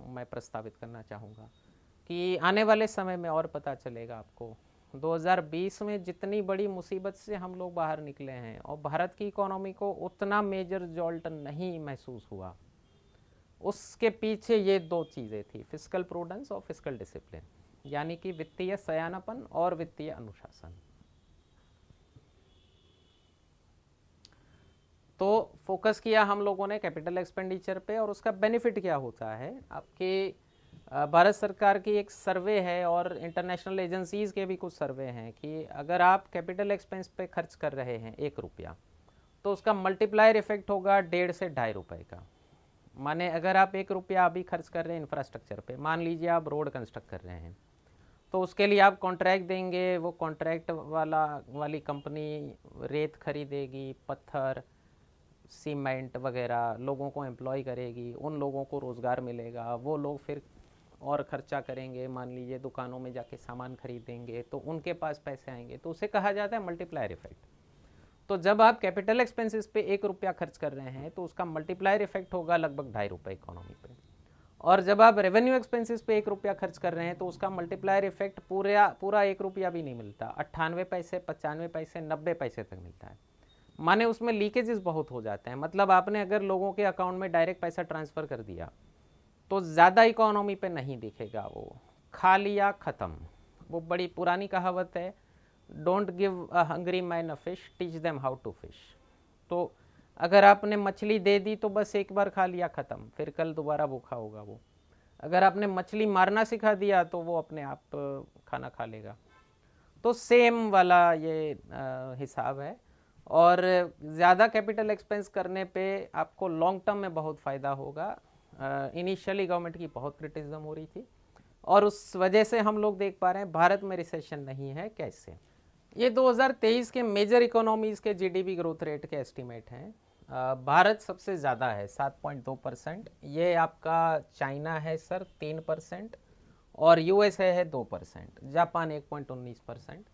मैं प्रस्तावित करना चाहूँगा, कि आने वाले समय में और पता चलेगा आपको। 2020 में जितनी बड़ी मुसीबत से हम लोग बाहर निकले हैं और भारत की इकोनॉमी को उतना मेजर जॉल्ट नहीं महसूस हुआ, उसके पीछे ये 2 चीज़ें थी, फिस्कल प्रूडेंस और फिस्कल डिसिप्लिन, यानी कि वित्तीय सयानापन और वित्तीय अनुशासन। तो फोकस किया हम लोगों ने कैपिटल एक्सपेंडिचर पे, और उसका बेनिफिट क्या होता है आपके, भारत सरकार की एक सर्वे है और इंटरनेशनल एजेंसीज़ के भी कुछ सर्वे हैं कि अगर आप कैपिटल एक्सपेंस पे खर्च कर रहे हैं 1 रुपया, तो उसका मल्टीप्लायर इफेक्ट होगा 1.5 से 2.5 रुपये का। माने अगर आप 1 रुपया अभी खर्च कर रहे हैं इंफ्रास्ट्रक्चर पे, मान लीजिए आप रोड कंस्ट्रक्ट कर रहे हैं, तो उसके लिए आप कॉन्ट्रैक्ट देंगे, वो कॉन्ट्रैक्ट वाली कंपनी रेत खरीदेगी, पत्थर, सीमेंट वगैरह, लोगों को एम्प्लॉय करेगी, उन लोगों को रोज़गार मिलेगा, वो लोग फिर और ख़र्चा करेंगे, मान लीजिए दुकानों में जाके सामान खरीदेंगे, तो उनके पास पैसे आएंगे, तो उसे कहा जाता है मल्टीप्लायर इफेक्ट। तो जब आप कैपिटल एक्सपेंसेस पे 1 रुपया खर्च कर रहे हैं, तो उसका मल्टीप्लायर इफेक्ट होगा लगभग 2.5 रुपये इकोनॉमी पे। और जब आप रेवेन्यू एक्सपेंसेस पे 1 रुपया खर्च कर रहे हैं, तो उसका मल्टीप्लायर इफेक्ट पूरा 1 रुपया भी नहीं मिलता, 98 पैसे, 95 पैसे, 90 पैसे तक मिलता है। माने उसमें लीकेजेस बहुत हो जाते हैं। मतलब आपने अगर लोगों के अकाउंट में डायरेक्ट पैसा ट्रांसफ़र कर दिया, तो ज़्यादा इकोनॉमी पे नहीं दिखेगा, वो खा लिया ख़त्म। वो बड़ी पुरानी कहावत है, don't give a hungry man a fish, teach them how to fish. तो अगर आपने मछली दे दी तो बस एक बार खा लिया ख़त्म, फिर कल दोबारा भूखा होगा वो। अगर आपने मछली मारना सिखा दिया तो वो अपने आप खाना खा लेगा। तो सेम वाला ये हिसाब है। और ज़्यादा कैपिटल एक्सपेंस करने पे आपको लॉन्ग टर्म में बहुत फ़ायदा होगा। इनिशियली गवर्नमेंट की बहुत क्रिटिसिज्म हो रही थी, और उस वजह से हम लोग देख पा रहे हैं भारत में रिसेशन नहीं है। कैसे? ये 2023 के मेजर इकोनॉमीज़ के जीडीपी ग्रोथ रेट के एस्टीमेट हैं। भारत सबसे ज़्यादा है 7.2%, ये आपका चाइना है सर 3%, और यूएसए है 2%, जापान 1.19%।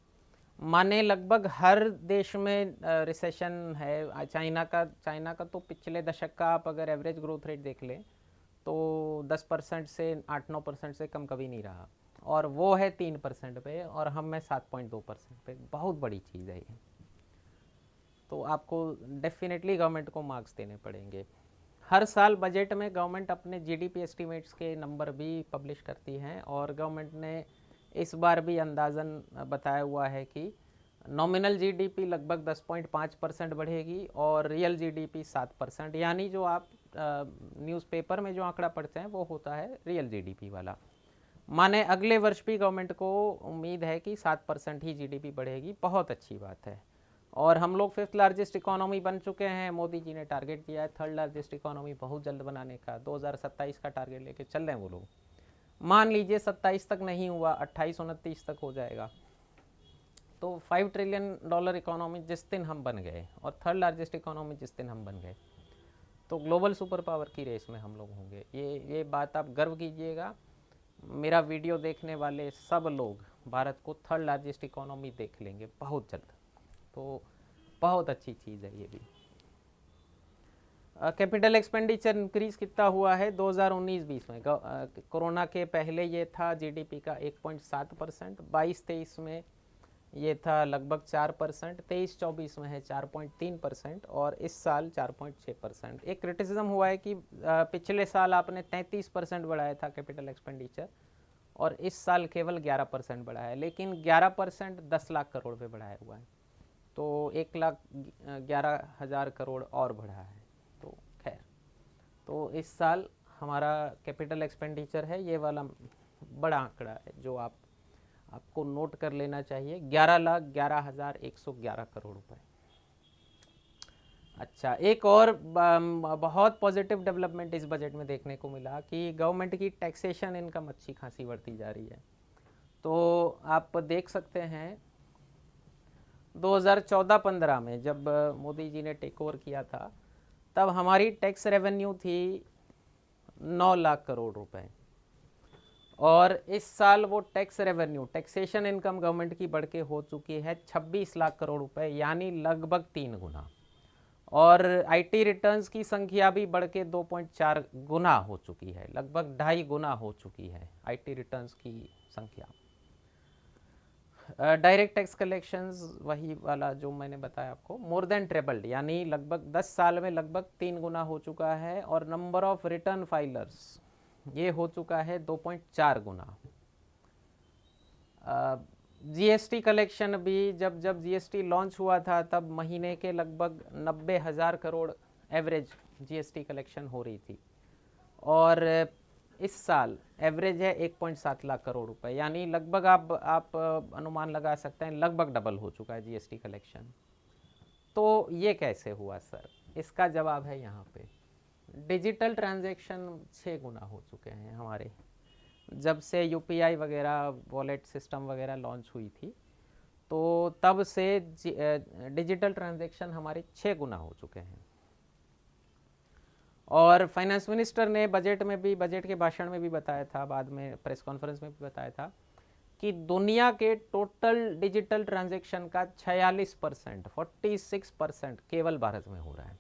माने लगभग हर देश में रिसेशन है। चाइना का तो पिछले दशक का आप अगर एवरेज ग्रोथ रेट देख लें तो 10% से 8-9% से कम कभी नहीं रहा, और वो है 3% पे, और हम हैं 7.2% पे। बहुत बड़ी चीज़ है ये। तो आपको डेफिनेटली गवर्नमेंट को मार्क्स देने पड़ेंगे। हर साल बजट में गवर्नमेंट अपने जीडीपी एस्टीमेट्स के नंबर भी पब्लिश करती हैं, और गवर्नमेंट ने इस बार भी अंदाज़न बताया हुआ है कि नॉमिनल जीडीपी लगभग 10.5% बढ़ेगी और रियल जीडीपी 7%। यानी जो आप न्यूज़पेपर में जो आंकड़ा पढ़ते हैं वो होता है रियल जीडीपी वाला। माने अगले वर्ष भी गवर्नमेंट को उम्मीद है कि 7% ही जीडीपी बढ़ेगी। बहुत अच्छी बात है। और हम लोग 5th लार्जेस्ट इकोनॉमी बन चुके हैं। मोदी जी ने टारगेट दिया है 3rd लार्जेस्ट इकोनॉमी बहुत जल्द बनाने का, 2027 का टारगेट लेके चल रहे हैं वो लोग। मान लीजिए 27 तक नहीं हुआ, 28-29 तक हो जाएगा, तो $5 ट्रिलियन इकोनॉमी जिस दिन हम बन गए, और 3rd लार्जेस्ट इकोनॉमी जिस दिन हम बन गए, तो ग्लोबल सुपर पावर की रेस में हम लोग होंगे। ये बात आप गर्व कीजिएगा। मेरा वीडियो देखने वाले सब लोग भारत को 3rd लार्जेस्ट इकोनॉमी देख लेंगे बहुत जल्द। तो बहुत अच्छी चीज़ है ये भी। कैपिटल एक्सपेंडिचर इंक्रीज़ कितना हुआ है 2019-20 में? कोरोना के पहले ये था जीडीपी का 1.7%, 22-23 में ये था लगभग 4%, 23-24 में है 4.3%, और इस साल 4.6%। एक क्रिटिसिज्म हुआ है कि पिछले साल आपने 33% बढ़ाया था कैपिटल एक्सपेंडिचर, और इस साल केवल 11% बढ़ा है। लेकिन 11% 10 लाख करोड़ पे बढ़ाया हुआ है, तो 1,11,000 करोड़ और बढ़ा है। तो खैर, तो इस साल हमारा कैपिटल एक्सपेंडिचर है ये वाला बड़ा आंकड़ा है जो आपको नोट कर लेना चाहिए, 11,11,111 करोड़ रुपए। अच्छा, एक और बहुत पॉजिटिव डेवलपमेंट इस बजट में देखने को मिला कि गवर्नमेंट की टैक्सेशन इनकम अच्छी खासी बढ़ती जा रही है। तो आप देख सकते हैं 2014-15 में जब मोदी जी ने टेक ओवर किया था, तब हमारी टैक्स रेवेन्यू थी 9 लाख करोड़ रुपए, और इस साल वो tax revenue, taxation income government की बढ़ के हो चुकी है 26 लाख करोड़ रुपए, यानी लगभग 3 गुना। और आईटी रिटर्न्स की संख्या भी बढ़ के 2.4 गुना हो चुकी है, लगभग 2.5 गुना हो चुकी है आईटी रिटर्न्स की संख्या। डायरेक्ट टैक्स कलेक्शंस वही वाला जो मैंने बताया आपको, मोर देन ट्रिपल्ड, यानी लगभग 10 साल में लगभग 3 गुना हो चुका है। और नंबर ऑफ रिटर्न फाइलर्स ये हो चुका है 2.4 गुना। जीएसटी कलेक्शन भी, जब जब जीएसटी लॉन्च हुआ था तब महीने के लगभग 90,000 करोड़ एवरेज जीएसटी कलेक्शन हो रही थी, और इस साल एवरेज है 1.7 लाख करोड़ रुपए, यानी लगभग आप अनुमान लगा सकते हैं लगभग डबल हो चुका है जीएसटी कलेक्शन। तो ये कैसे हुआ सर? इसका जवाब है यहाँ पे, डिजिटल ट्रांजैक्शन 6 गुना हो चुके हैं हमारे, जब से यूपीआई वगैरह वॉलेट सिस्टम वगैरह लॉन्च हुई थी, तो तब से डिजिटल ट्रांजैक्शन हमारे 6 गुना हो चुके हैं। और फाइनेंस मिनिस्टर ने बजट में भी, बजट के भाषण में भी बताया था, बाद में प्रेस कॉन्फ्रेंस में भी बताया था कि दुनिया के टोटल डिजिटल ट्रांजैक्शन का 46%, 46% केवल भारत में हो रहा है।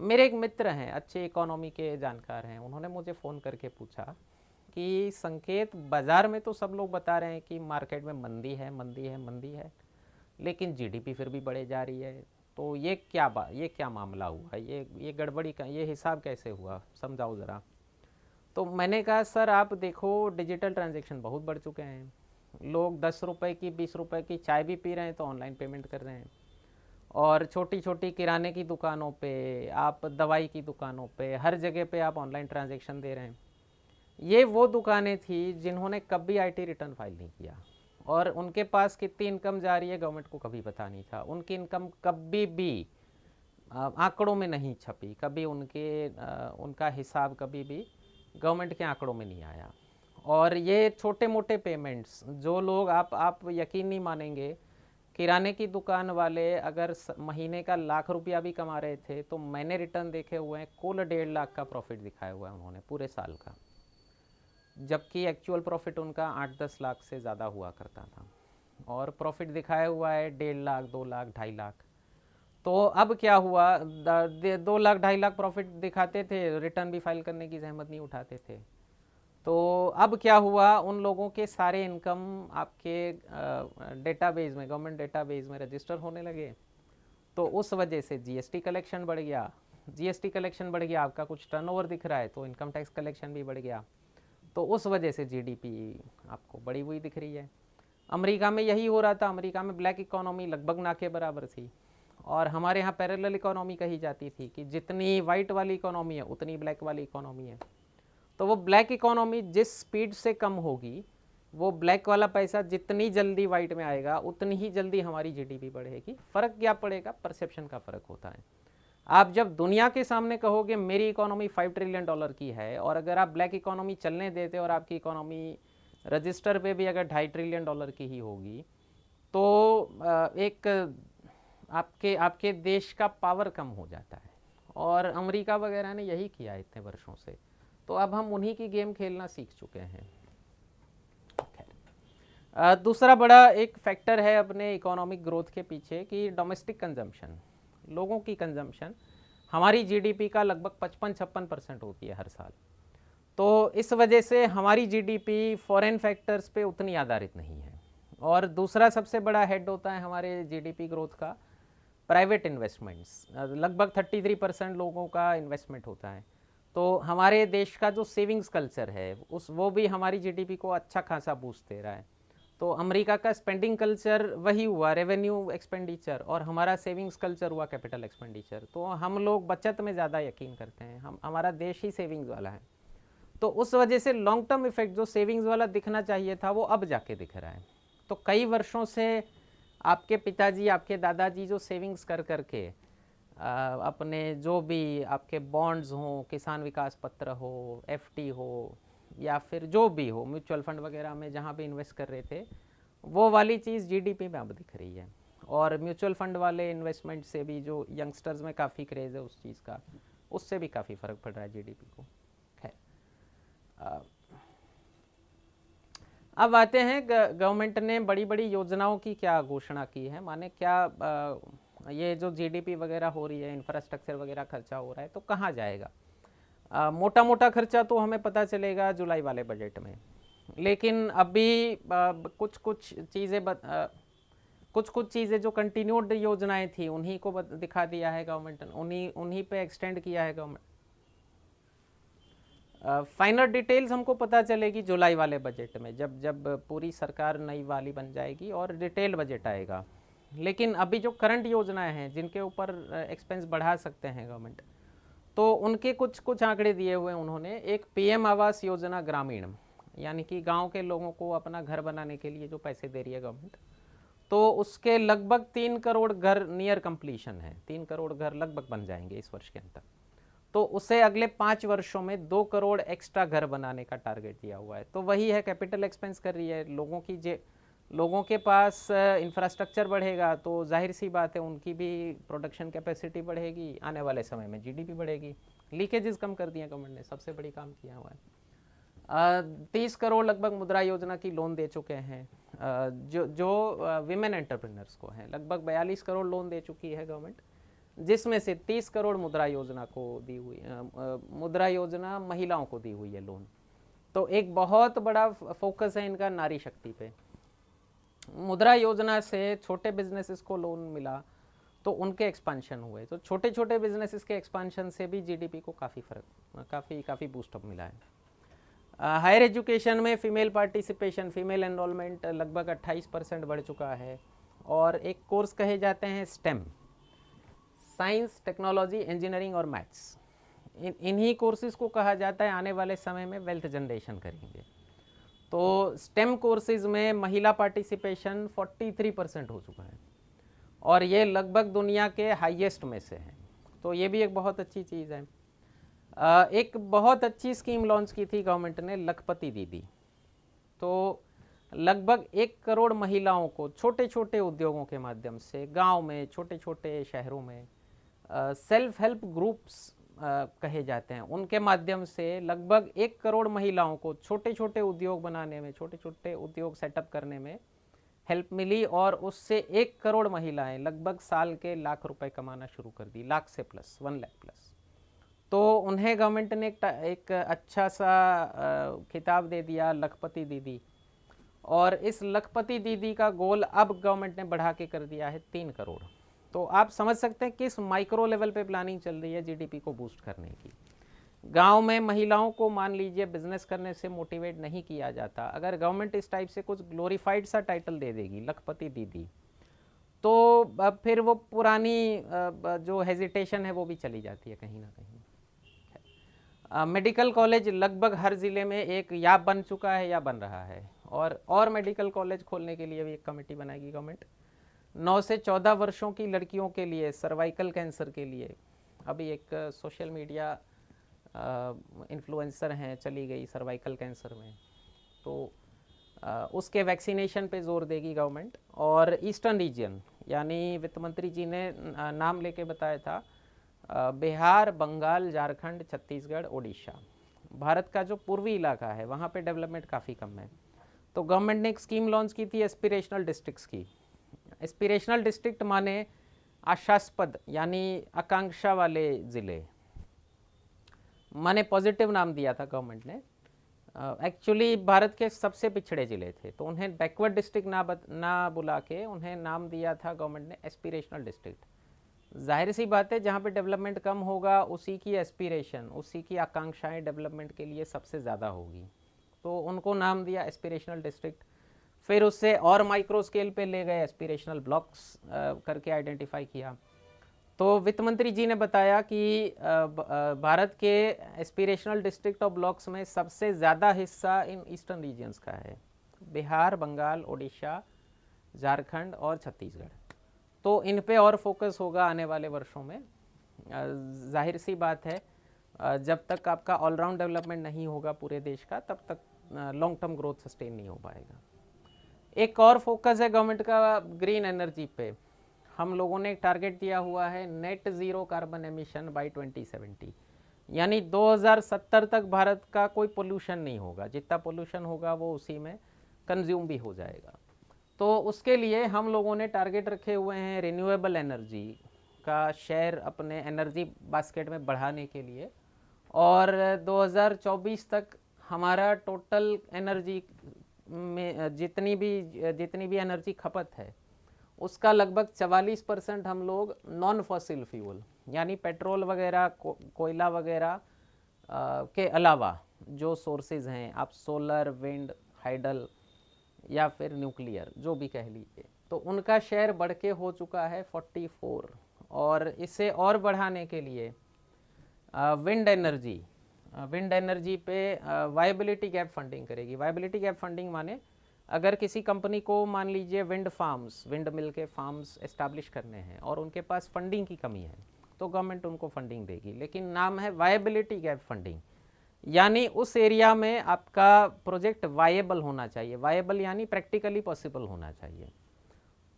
मेरे एक मित्र हैं, अच्छे इकोनॉमी के जानकार हैं, उन्होंने मुझे फ़ोन करके पूछा कि संकेत, बाज़ार में तो सब लोग बता रहे हैं कि मार्केट में मंदी है, मंदी है, मंदी है, लेकिन जीडीपी फिर भी बढ़े जा रही है, तो ये क्या मामला हुआ, ये गड़बड़ी का, ये हिसाब कैसे हुआ, समझाओ ज़रा। तो मैंने कहा सर आप देखो, डिजिटल ट्रांजैक्शन बहुत बढ़ चुके हैं, लोग 10 रुपये की, 20 रुपये की चाय भी पी रहे हैं तो ऑनलाइन पेमेंट कर रहे हैं, और छोटी छोटी किराने की दुकानों पे, आप दवाई की दुकानों पे, हर जगह पे आप ऑनलाइन ट्रांजैक्शन दे रहे हैं। ये वो दुकानें थी जिन्होंने कभी आईटी रिटर्न फाइल नहीं किया, और उनके पास कितनी इनकम जा रही है गवर्नमेंट को कभी पता नहीं था, उनकी इनकम कभी भी आंकड़ों में नहीं छपी, कभी उनका हिसाब कभी भी गवर्नमेंट के आंकड़ों में नहीं आया। और ये छोटे मोटे पेमेंट्स जो लोग, आप यकीन नहीं मानेंगे, किराने की दुकान वाले अगर महीने का लाख रुपया भी कमा रहे थे, तो मैंने रिटर्न देखे हुए हैं, कुल 1.5 लाख का प्रॉफिट दिखाया हुआ है उन्होंने पूरे साल का, जबकि एक्चुअल प्रॉफिट उनका 8-10 लाख से ज़्यादा हुआ करता था, और प्रॉफिट दिखाया हुआ है 1.5 लाख, 2 लाख, 2.5 लाख। तो अब क्या हुआ, 2 लाख, 2.5 लाख प्रॉफिट दिखाते थे, रिटर्न भी फाइल करने की जहमत नहीं उठाते थे। तो अब क्या हुआ, उन लोगों के सारे इनकम आपके डेटाबेस में, गवर्नमेंट डेटाबेस में रजिस्टर होने लगे, तो उस वजह से जीएसटी कलेक्शन बढ़ गया। जीएसटी कलेक्शन बढ़ गया, आपका कुछ टर्नओवर दिख रहा है तो इनकम टैक्स कलेक्शन भी बढ़ गया, तो उस वजह से जीडीपी आपको बढ़ी हुई दिख रही है। अमेरिका में यही हो रहा था, अमेरिका में ब्लैक इकोनॉमी लगभग ना के बराबर थी, और हमारे यहाँ पैरेलल इकोनॉमी कही जाती थी कि जितनी वाइट वाली इकोनॉमी है उतनी ब्लैक वाली इकोनॉमी है। तो वो ब्लैक इकोनॉमी जिस स्पीड से कम होगी, वो ब्लैक वाला पैसा जितनी जल्दी वाइट में आएगा उतनी ही जल्दी हमारी जीडीपी बढ़ेगी। फ़र्क क्या पड़ेगा, परसेप्शन का फ़र्क होता है। आप जब दुनिया के सामने कहोगे मेरी इकोनॉमी $5 ट्रिलियन की है, और अगर आप ब्लैक इकोनॉमी चलने देते और आपकी इकोनॉमी रजिस्टर पे भी अगर $2.5 ट्रिलियन की ही होगी, तो एक आपके देश का पावर कम हो जाता है, और अमेरिका वगैरह ने यही किया है इतने वर्षों से, तो अब हम उन्हीं की गेम खेलना सीख चुके हैं। दूसरा बड़ा एक फैक्टर है अपने इकोनॉमिक ग्रोथ के पीछे कि डोमेस्टिक कंजम्पशन, लोगों की कंजम्पशन हमारी जीडीपी का लगभग 55-56% होती है हर साल। तो इस वजह से हमारी जीडीपी फॉरेन फैक्टर्स पे उतनी आधारित नहीं है। और दूसरा सबसे बड़ा हेड होता है हमारे जीडीपी ग्रोथ का प्राइवेट इन्वेस्टमेंट्स, लगभग 33% लोगों का इन्वेस्टमेंट होता है। तो हमारे देश का जो सेविंग्स कल्चर है वो भी हमारी जीडीपी को अच्छा खासा बूस्ट दे रहा है। तो अमेरिका का स्पेंडिंग कल्चर वही हुआ रेवेन्यू एक्सपेंडिचर, और हमारा सेविंग्स कल्चर हुआ कैपिटल एक्सपेंडिचर। तो हम लोग बचत में ज़्यादा यकीन करते हैं, हमारा देश ही सेविंग्स वाला है। तो उस वजह से लॉन्ग टर्म इफेक्ट जो सेविंग्स वाला दिखना चाहिए था वो अब जाके दिख रहा है। तो कई वर्षों से आपके पिताजी, आपके दादाजी जो सेविंग्स कर करके अपने जो भी आपके बॉन्ड्स हों, किसान विकास पत्र हो, एफडी हो, या फिर जो भी हो म्यूचुअल फंड वगैरह में जहाँ भी इन्वेस्ट कर रहे थे, वो वाली चीज़ जीडीपी में अब दिख रही है। और म्यूचुअल फंड वाले इन्वेस्टमेंट से भी जो यंगस्टर्स में काफ़ी क्रेज़ है उस चीज़ का, उससे भी काफ़ी फ़र्क पड़ रहा है जीडीपी को। खैर, अब आते हैं गवर्नमेंट ने बड़ी बड़ी योजनाओं की क्या घोषणा की है, माने क्या ये जो जीडीपी वगैरह हो रही है, इंफ्रास्ट्रक्चर वगैरह खर्चा हो रहा है, तो कहाँ जाएगा। मोटा मोटा खर्चा तो हमें पता चलेगा जुलाई वाले बजट में, लेकिन अभी कुछ कुछ चीज़ें कुछ चीज़ें जो कंटिन्यूड योजनाएं थी उन्हीं को दिखा दिया है गवर्नमेंट ने, उन्हीं पे एक्सटेंड किया है गवर्नमेंट। फाइनल डिटेल्स हमको पता चलेगी जुलाई वाले बजट में, जब जब पूरी सरकार नई वाली बन जाएगी और डिटेल बजट आएगा। लेकिन अभी जो करंट योजनाएं हैं जिनके ऊपर एक्सपेंस बढ़ा सकते हैं गवर्नमेंट, तो उनके कुछ कुछ आंकड़े दिए हुए उन्होंने। एक पीएम आवास योजना ग्रामीण, यानी कि गांव के लोगों को अपना घर बनाने के लिए जो पैसे दे रही है गवर्नमेंट, तो उसके लगभग 3 करोड़ घर नियर कंप्लीशन है, 3 करोड़ घर लगभग बन जाएंगे इस वर्ष के अंत तक। तो उसे अगले 5 वर्षों में 2 करोड़ एक्स्ट्रा घर बनाने का टारगेट दिया हुआ है। तो वही है, कैपिटल एक्सपेंस कर रही है। लोगों के पास इंफ्रास्ट्रक्चर बढ़ेगा तो जाहिर सी बात है उनकी भी प्रोडक्शन कैपेसिटी बढ़ेगी, आने वाले समय में जीडीपी बढ़ेगी। लीकेजेस कम कर दिए गवर्नमेंट ने, सबसे बड़ी काम किया हुआ है। 30 करोड़ लगभग मुद्रा योजना की लोन दे चुके हैं, जो विमेन एंटरप्रेन्योर्स को है। लगभग 42 करोड़ लोन दे चुकी है गवर्नमेंट, जिसमें से 30 करोड़ मुद्रा योजना को दी हुई, मुद्रा योजना महिलाओं को दी हुई है लोन। तो एक बहुत बड़ा फोकस है इनका नारी शक्ति पे। मुद्रा योजना से छोटे बिजनेसेस को लोन मिला तो उनके एक्सपांशन हुए, तो छोटे छोटे बिजनेसेस के एक्सपांशन से भी जीडीपी को काफ़ी बूस्टअप मिला है। हायर एजुकेशन में फीमेल पार्टिसिपेशन, फीमेल एनरोलमेंट लगभग 28% बढ़ चुका है। और एक कोर्स कहे जाते हैं स्टेम, साइंस, टेक्नोलॉजी, इंजीनियरिंग और मैथ्स, इन्हीं कोर्सेज को कहा जाता है आने वाले समय में वेल्थ जनरेशन करेंगे। तो स्टेम कोर्सेज में महिला पार्टिसिपेशन 43% हो चुका है और ये लगभग दुनिया के हाईएस्ट में से है। तो ये भी एक बहुत अच्छी चीज़ है। एक बहुत अच्छी स्कीम लॉन्च की थी गवर्नमेंट ने, लखपति दीदी। तो लगभग 1 करोड़ महिलाओं को छोटे छोटे उद्योगों के माध्यम से गांव में, छोटे छोटे शहरों में सेल्फ हेल्प ग्रुप्स कहे जाते हैं, उनके माध्यम से लगभग 1 करोड़ महिलाओं को छोटे छोटे उद्योग बनाने में, छोटे छोटे उद्योग सेटअप करने में हेल्प मिली। और उससे 1 करोड़ महिलाएं लगभग साल के लाख रुपए कमाना शुरू कर दी, लाख से प्लस, 1 लाख प्लस। तो उन्हें गवर्नमेंट ने एक अच्छा सा खिताब दे दिया, लखपति दीदी। और इस लखपति दीदी का गोल अब गवर्नमेंट ने बढ़ा के कर दिया है 3 करोड़। तो आप समझ सकते हैं किस माइक्रो लेवल पे प्लानिंग चल रही है जीडीपी को बूस्ट करने की। गांव में महिलाओं को मान लीजिए बिजनेस करने से मोटिवेट नहीं किया जाता, अगर गवर्नमेंट इस टाइप से कुछ ग्लोरीफाइड सा टाइटल दे देगी, लखपति दीदी, तो फिर वो पुरानी जो हेजिटेशन है वो भी चली जाती है कहीं ना कहीं। मेडिकल कॉलेज लगभग हर ज़िले में एक या बन चुका है या बन रहा है, और मेडिकल कॉलेज खोलने के लिए भी एक कमेटी बनाएगी गवर्नमेंट। 9 से 14 वर्षों की लड़कियों के लिए सर्वाइकल कैंसर के लिए अभी एक सोशल मीडिया इन्फ्लुएंसर हैं, चली गई सर्वाइकल कैंसर में, तो उसके वैक्सीनेशन पे जोर देगी गवर्नमेंट। और ईस्टर्न रीजन, यानी वित्त मंत्री जी ने नाम लेके बताया था, बिहार, बंगाल, झारखंड, छत्तीसगढ़, ओडिशा, भारत का जो पूर्वी इलाका है वहाँ पे डेवलपमेंट काफ़ी कम है। तो गवर्नमेंट ने एक स्कीम लॉन्च की थी एस्पिरेशनल डिस्ट्रिक्ट्स की। एस्पिरेशनल डिस्ट्रिक्ट माने आशास्पद, यानी आकांक्षा वाले ज़िले, माने पॉजिटिव नाम दिया था गवर्नमेंट ने। एक्चुअली भारत के सबसे पिछड़े ज़िले थे, तो उन्हें बैकवर्ड डिस्ट्रिक्ट ना बुला के उन्हें नाम दिया था गवर्नमेंट ने एस्पिरेशनल डिस्ट्रिक्ट। जाहिर सी बात है, जहाँ पे डेवलपमेंट कम होगा उसी की एस्पिरेशन, उसी की आकांक्षाएं डेवलपमेंट के लिए सबसे ज़्यादा होगी, तो उनको नाम दिया एस्पिरेशनल डिस्ट्रिक्ट। फिर उससे और माइक्रो स्केल पे ले गए, एस्पिरेशनल ब्लॉक्स करके आइडेंटिफाई किया। तो वित्त मंत्री जी ने बताया कि भारत के एस्पिरेशनल डिस्ट्रिक्ट और ब्लॉक्स में सबसे ज़्यादा हिस्सा इन ईस्टर्न रीजन्स का है, बिहार, बंगाल, ओडिशा, झारखंड और छत्तीसगढ़। तो इन पे और फोकस होगा आने वाले वर्षों में। जाहिर सी बात है, जब तक आपका ऑलराउंड डेवलपमेंट नहीं होगा पूरे देश का, तब तक लॉन्ग टर्म ग्रोथ सस्टेन नहीं हो पाएगा। एक और फोकस है गवर्नमेंट का ग्रीन एनर्जी पे। हम लोगों ने एक टारगेट दिया हुआ है net zero carbon emission by 2070, यानी 2070 तक भारत का कोई पोल्यूशन नहीं होगा, जितना पोल्यूशन होगा वो उसी में कंज्यूम भी हो जाएगा। तो उसके लिए हम लोगों ने टारगेट रखे हुए हैं रिन्यूएबल एनर्जी का शेयर अपने एनर्जी बास्केट में बढ़ाने के लिए, और 2024 तक हमारा टोटल एनर्जी में जितनी भी एनर्जी खपत है उसका लगभग 44% हम लोग नॉन फॉसिल फ्यूल यानी पेट्रोल वगैरह कोयला वगैरह के अलावा जो सोर्सेज हैं, आप सोलर, विंड, हाइडल या फिर न्यूक्लियर जो भी कह लीजिए, तो उनका शेयर बढ़ के हो चुका है 44। और इसे और बढ़ाने के लिए विंड एनर्जी पे वायबिलिटी गैप फंडिंग करेगी। वायबिलिटी गैप फंडिंग माने अगर किसी कंपनी को मान लीजिए विंड मिल के फार्म्स एस्टैब्लिश करने हैं और उनके पास फंडिंग की कमी है तो गवर्नमेंट उनको फंडिंग देगी, लेकिन नाम है वायबिलिटी गैप फंडिंग, यानी उस एरिया में आपका प्रोजेक्ट वायेबल होना चाहिए। वायेबल यानी प्रैक्टिकली पॉसिबल होना चाहिए,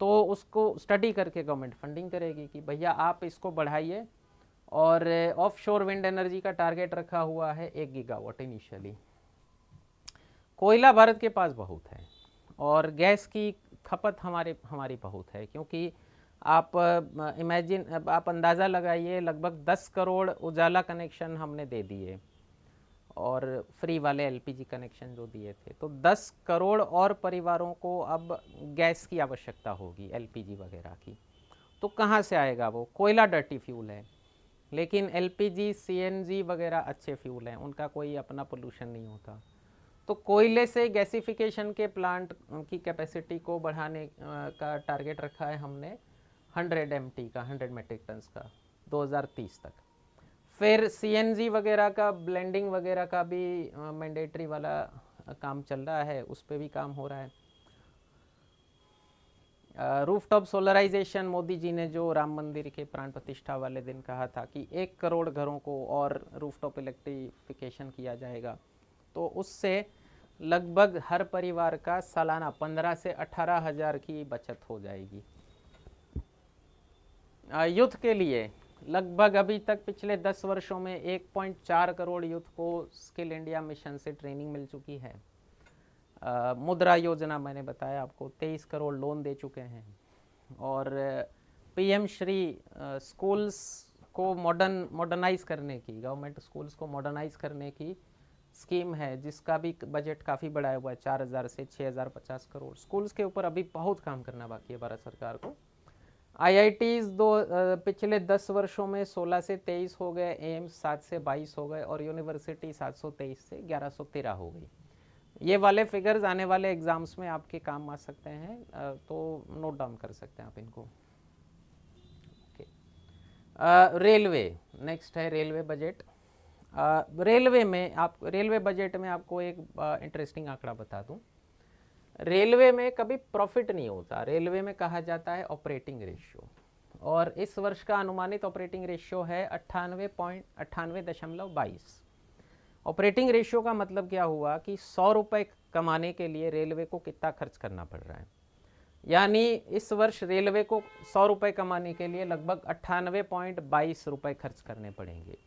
तो उसको स्टडी करके गवर्नमेंट फंडिंग करेगी कि भैया आप इसको बढ़ाइए। और ऑफशोर विंड एनर्जी का टारगेट रखा हुआ है 1 गीगावाट इनिशियली। कोयला भारत के पास बहुत है और गैस की खपत हमारी बहुत है, क्योंकि आप आप अंदाज़ा लगाइए, लगभग 10 करोड़ उजाला कनेक्शन हमने दे दिए और फ्री वाले एलपीजी कनेक्शन जो दिए थे, तो 10 करोड़ और परिवारों को अब गैस की आवश्यकता होगी, एलपीजी वगैरह की। तो कहाँ से आएगा वो? कोयला डर्टी फ्यूल है, लेकिन एलपीजी, सीएनजी वगैरह अच्छे फ्यूल हैं, उनका कोई अपना पोल्यूशन नहीं होता। तो कोयले से गैसिफिकेशन के प्लांट की कैपेसिटी को बढ़ाने का टारगेट रखा है हमने 100 MT का, 100 मेट्रिक टन्स का 2030 तक। फिर सीएनजी वगैरह का ब्लेंडिंग वगैरह का भी मैंडेटरी वाला काम चल रहा है, उस पर भी काम हो रहा है। रूफटॉप सोलराइजेशन, मोदी जी ने जो राम मंदिर के प्राण प्रतिष्ठा वाले दिन कहा था कि 1 करोड़ घरों को और रूफटॉप इलेक्ट्रिफिकेशन किया जाएगा, तो उससे लगभग हर परिवार का सालाना 15 से 18 हज़ार की बचत हो जाएगी। यूथ के लिए लगभग अभी तक पिछले 10 वर्षों में 1.4 करोड़ यूथ को स्किल इंडिया मिशन से ट्रेनिंग मिल चुकी है। मुद्रा योजना मैंने बताया आपको, 23 करोड़ लोन दे चुके हैं। और पीएम श्री स्कूल्स को मॉडर्नाइज करने की, गवर्नमेंट स्कूल्स को मॉडर्नाइज करने की स्कीम है, जिसका भी बजट काफ़ी बढ़ाया हुआ है, 4000 से 6050 करोड़। स्कूल्स के ऊपर अभी बहुत काम करना बाकी है भारत सरकार को। आईआईटीज़ पिछले 10 वर्षों में 16 से 23 हो गए, एम्स 7 से 22 हो गए और यूनिवर्सिटी 723 से 1113 हो गई। ये वाले फिगर्स आने वाले एग्जाम्स में आपके काम आ सकते हैं, तो नोट डाउन कर सकते हैं आप इनको। रेलवे नेक्स्ट है, रेलवे बजट। रेलवे बजट में आपको एक इंटरेस्टिंग आंकड़ा बता दूं। रेलवे में कभी प्रॉफिट नहीं होता, रेलवे में कहा जाता है ऑपरेटिंग रेशियो, और इस वर्ष का अनुमानित ऑपरेटिंग रेशियो है 98.22। ऑपरेटिंग रेशियो का मतलब क्या हुआ कि 100 रुपये कमाने के लिए रेलवे को कितना खर्च करना पड़ रहा है, यानी इस वर्ष रेलवे को 100 रुपये कमाने के लिए लगभग 98.22 रुपये खर्च करने पड़ेंगे।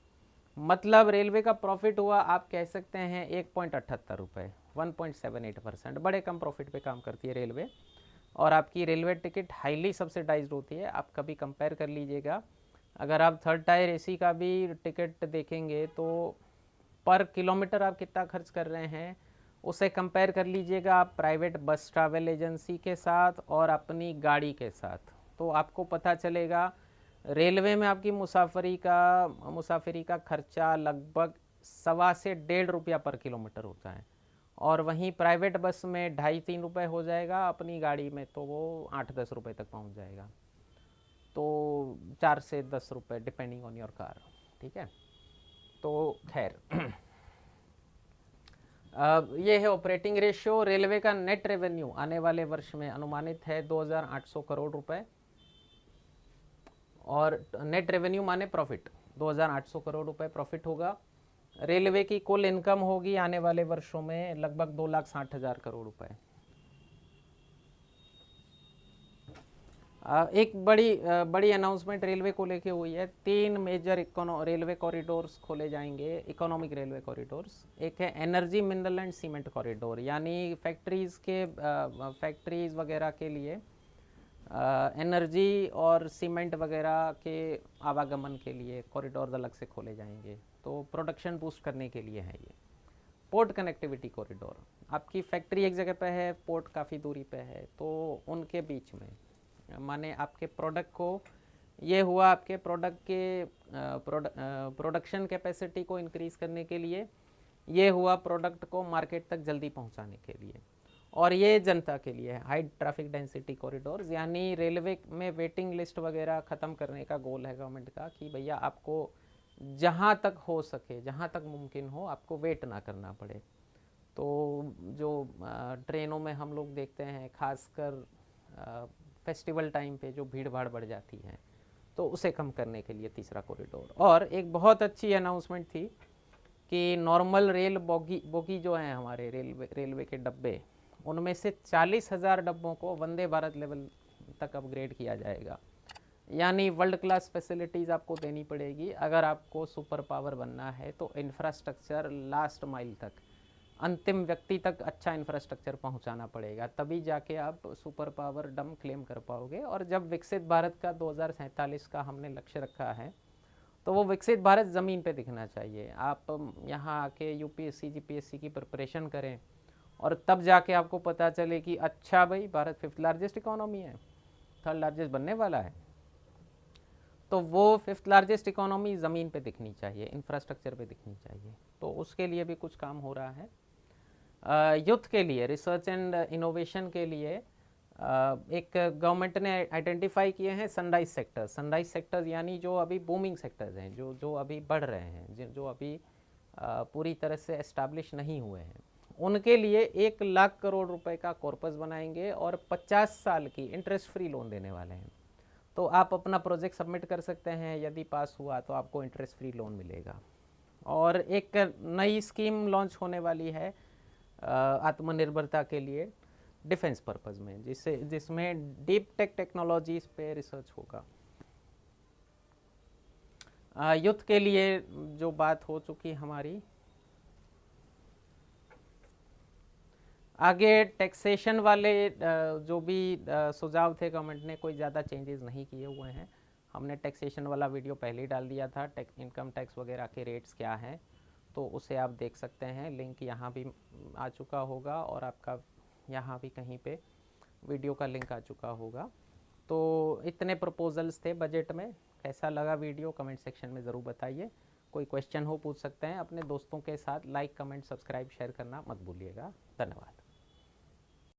मतलब रेलवे का प्रॉफिट हुआ, आप कह सकते हैं 1.78 रुपये, 1.78%। बड़े कम प्रॉफिट पे काम करती है रेलवे, और आपकी रेलवे टिकट हाईली सब्सिडाइज्ड होती है। आप कभी कंपेयर कर लीजिएगा, अगर आप 3rd टायर एसी का भी टिकट देखेंगे तो पर किलोमीटर आप कितना खर्च कर रहे हैं उसे कंपेयर कर लीजिएगा आप प्राइवेट बस ट्रैवल एजेंसी के साथ और अपनी गाड़ी के साथ, तो आपको पता चलेगा रेलवे में आपकी मुसाफरी का खर्चा लगभग 1.25 से 1.5 रुपया पर किलोमीटर होता है, और वहीं प्राइवेट बस में 2.5-3 रुपये हो जाएगा, अपनी गाड़ी में तो वो 8-10 रुपये तक पहुंच जाएगा, तो 4 से 10 रुपये डिपेंडिंग ऑन योर कार। ठीक है, तो खैर ये है ऑपरेटिंग रेशियो। रेलवे का नेट रेवेन्यू आने वाले वर्ष में अनुमानित है 2800 करोड़ रुपए, और नेट रेवेन्यू माने प्रॉफिट, 2800 करोड़ रुपए प्रॉफिट होगा। रेलवे की कुल इनकम होगी आने वाले वर्षों में लगभग 2,60,000 करोड़ रुपए। एक बड़ी अनाउंसमेंट रेलवे को लेके हुई है। 3 मेजर रेलवे कॉरिडोर्स खोले जाएंगे, इकोनॉमिक रेलवे कॉरिडोर्स। एक है energy, mineral and cement corridor, यानी फैक्ट्रीज़ वगैरह के लिए एनर्जी और सीमेंट वगैरह के आवागमन के लिए कॉरिडोर अलग से खोले जाएंगे, तो प्रोडक्शन बूस्ट करने के लिए है ये। पोर्ट कनेक्टिविटी कॉरिडोर, आपकी फैक्ट्री एक जगह पे है, पोर्ट काफ़ी दूरी पे है, तो उनके बीच में, माने आपके प्रोडक्ट को, ये हुआ आपके प्रोडक्ट के प्रोडक्शन कैपेसिटी को इंक्रीज़ करने के लिए, ये हुआ प्रोडक्ट को मार्केट तक जल्दी पहुंचाने के लिए, और ये जनता के लिए है हाई ट्रैफिक डेंसिटी कॉरिडोर्स, यानी रेलवे में वेटिंग लिस्ट वगैरह ख़त्म करने का गोल है गवर्नमेंट का कि भैया आपको जहाँ तक हो सके, जहाँ तक मुमकिन हो, आपको वेट ना करना पड़े। तो जो ट्रेनों में हम लोग देखते हैं, खासकर फेस्टिवल टाइम पे जो भीड़ भाड़ बढ़ जाती है, तो उसे कम करने के लिए तीसरा कॉरिडोर। और एक बहुत अच्छी अनाउंसमेंट थी कि नॉर्मल रेल बोगी जो हैं हमारे रेलवे के डब्बे, उनमें से 40,000 डब्बों को वंदे भारत लेवल तक अपग्रेड किया जाएगा, यानी वर्ल्ड क्लास फैसिलिटीज़ आपको देनी पड़ेगी। अगर आपको सुपर पावर बनना है तो इंफ्रास्ट्रक्चर लास्ट माइल तक, अंतिम व्यक्ति तक अच्छा इंफ्रास्ट्रक्चर पहुंचाना पड़ेगा, तभी जाके आप सुपर पावर डम क्लेम कर पाओगे। और जब विकसित भारत का 2047 का हमने लक्ष्य रखा है, तो वो विकसित भारत ज़मीन पे दिखना चाहिए। आप यहाँ आके यूपीएससी जीपीएससी की प्रिपरेशन करें, और तब जाके आपको पता चले कि अच्छा भाई, भारत 5th लार्जेस्ट इकोनॉमी है, 3rd लार्जेस्ट बनने वाला है। तो वो 5th लार्जेस्ट इकोनॉमी ज़मीन पे दिखनी चाहिए, इंफ्रास्ट्रक्चर पे दिखनी चाहिए। तो उसके लिए भी कुछ काम हो रहा है। यूथ के लिए, रिसर्च एंड इनोवेशन के लिए एक गवर्नमेंट ने आइडेंटिफाई किए हैं सनराइज सेक्टर्स, यानी जो अभी बूमिंग सेक्टर्स हैं, जो अभी बढ़ रहे हैं, जो अभी पूरी तरह से एस्टैब्लिश नहीं हुए हैं, उनके लिए 1 लाख करोड़ रुपए का कॉर्पस बनाएंगे और 50 साल की इंटरेस्ट फ्री लोन देने वाले हैं। तो आप अपना प्रोजेक्ट सबमिट कर सकते हैं, यदि पास हुआ तो आपको इंटरेस्ट फ्री लोन मिलेगा। और एक नई स्कीम लॉन्च होने वाली है आत्मनिर्भरता के लिए, डिफेंस पर्पज़ में, जिसमें डीप टेक टेक्नोलॉजीज पे रिसर्च होगा। यूथ के लिए जो बात हो चुकी हमारी, आगे टैक्सेशन वाले जो भी सुझाव थे, गवर्नमेंट ने कोई ज़्यादा चेंजेस नहीं किए हुए हैं। हमने टैक्सेशन वाला वीडियो पहले ही डाल दिया था, इनकम टैक्स वगैरह के रेट्स क्या हैं, तो उसे आप देख सकते हैं। लिंक यहाँ भी आ चुका होगा, और आपका यहाँ भी कहीं पे वीडियो का लिंक आ चुका होगा। तो इतने प्रपोजल्स थे बजट में। कैसा लगा वीडियो, कमेंट सेक्शन में ज़रूर बताइए। कोई क्वेश्चन हो पूछ सकते हैं। अपने दोस्तों के साथ लाइक, कमेंट, सब्सक्राइब, शेयर करना मत भूलिएगा। धन्यवाद।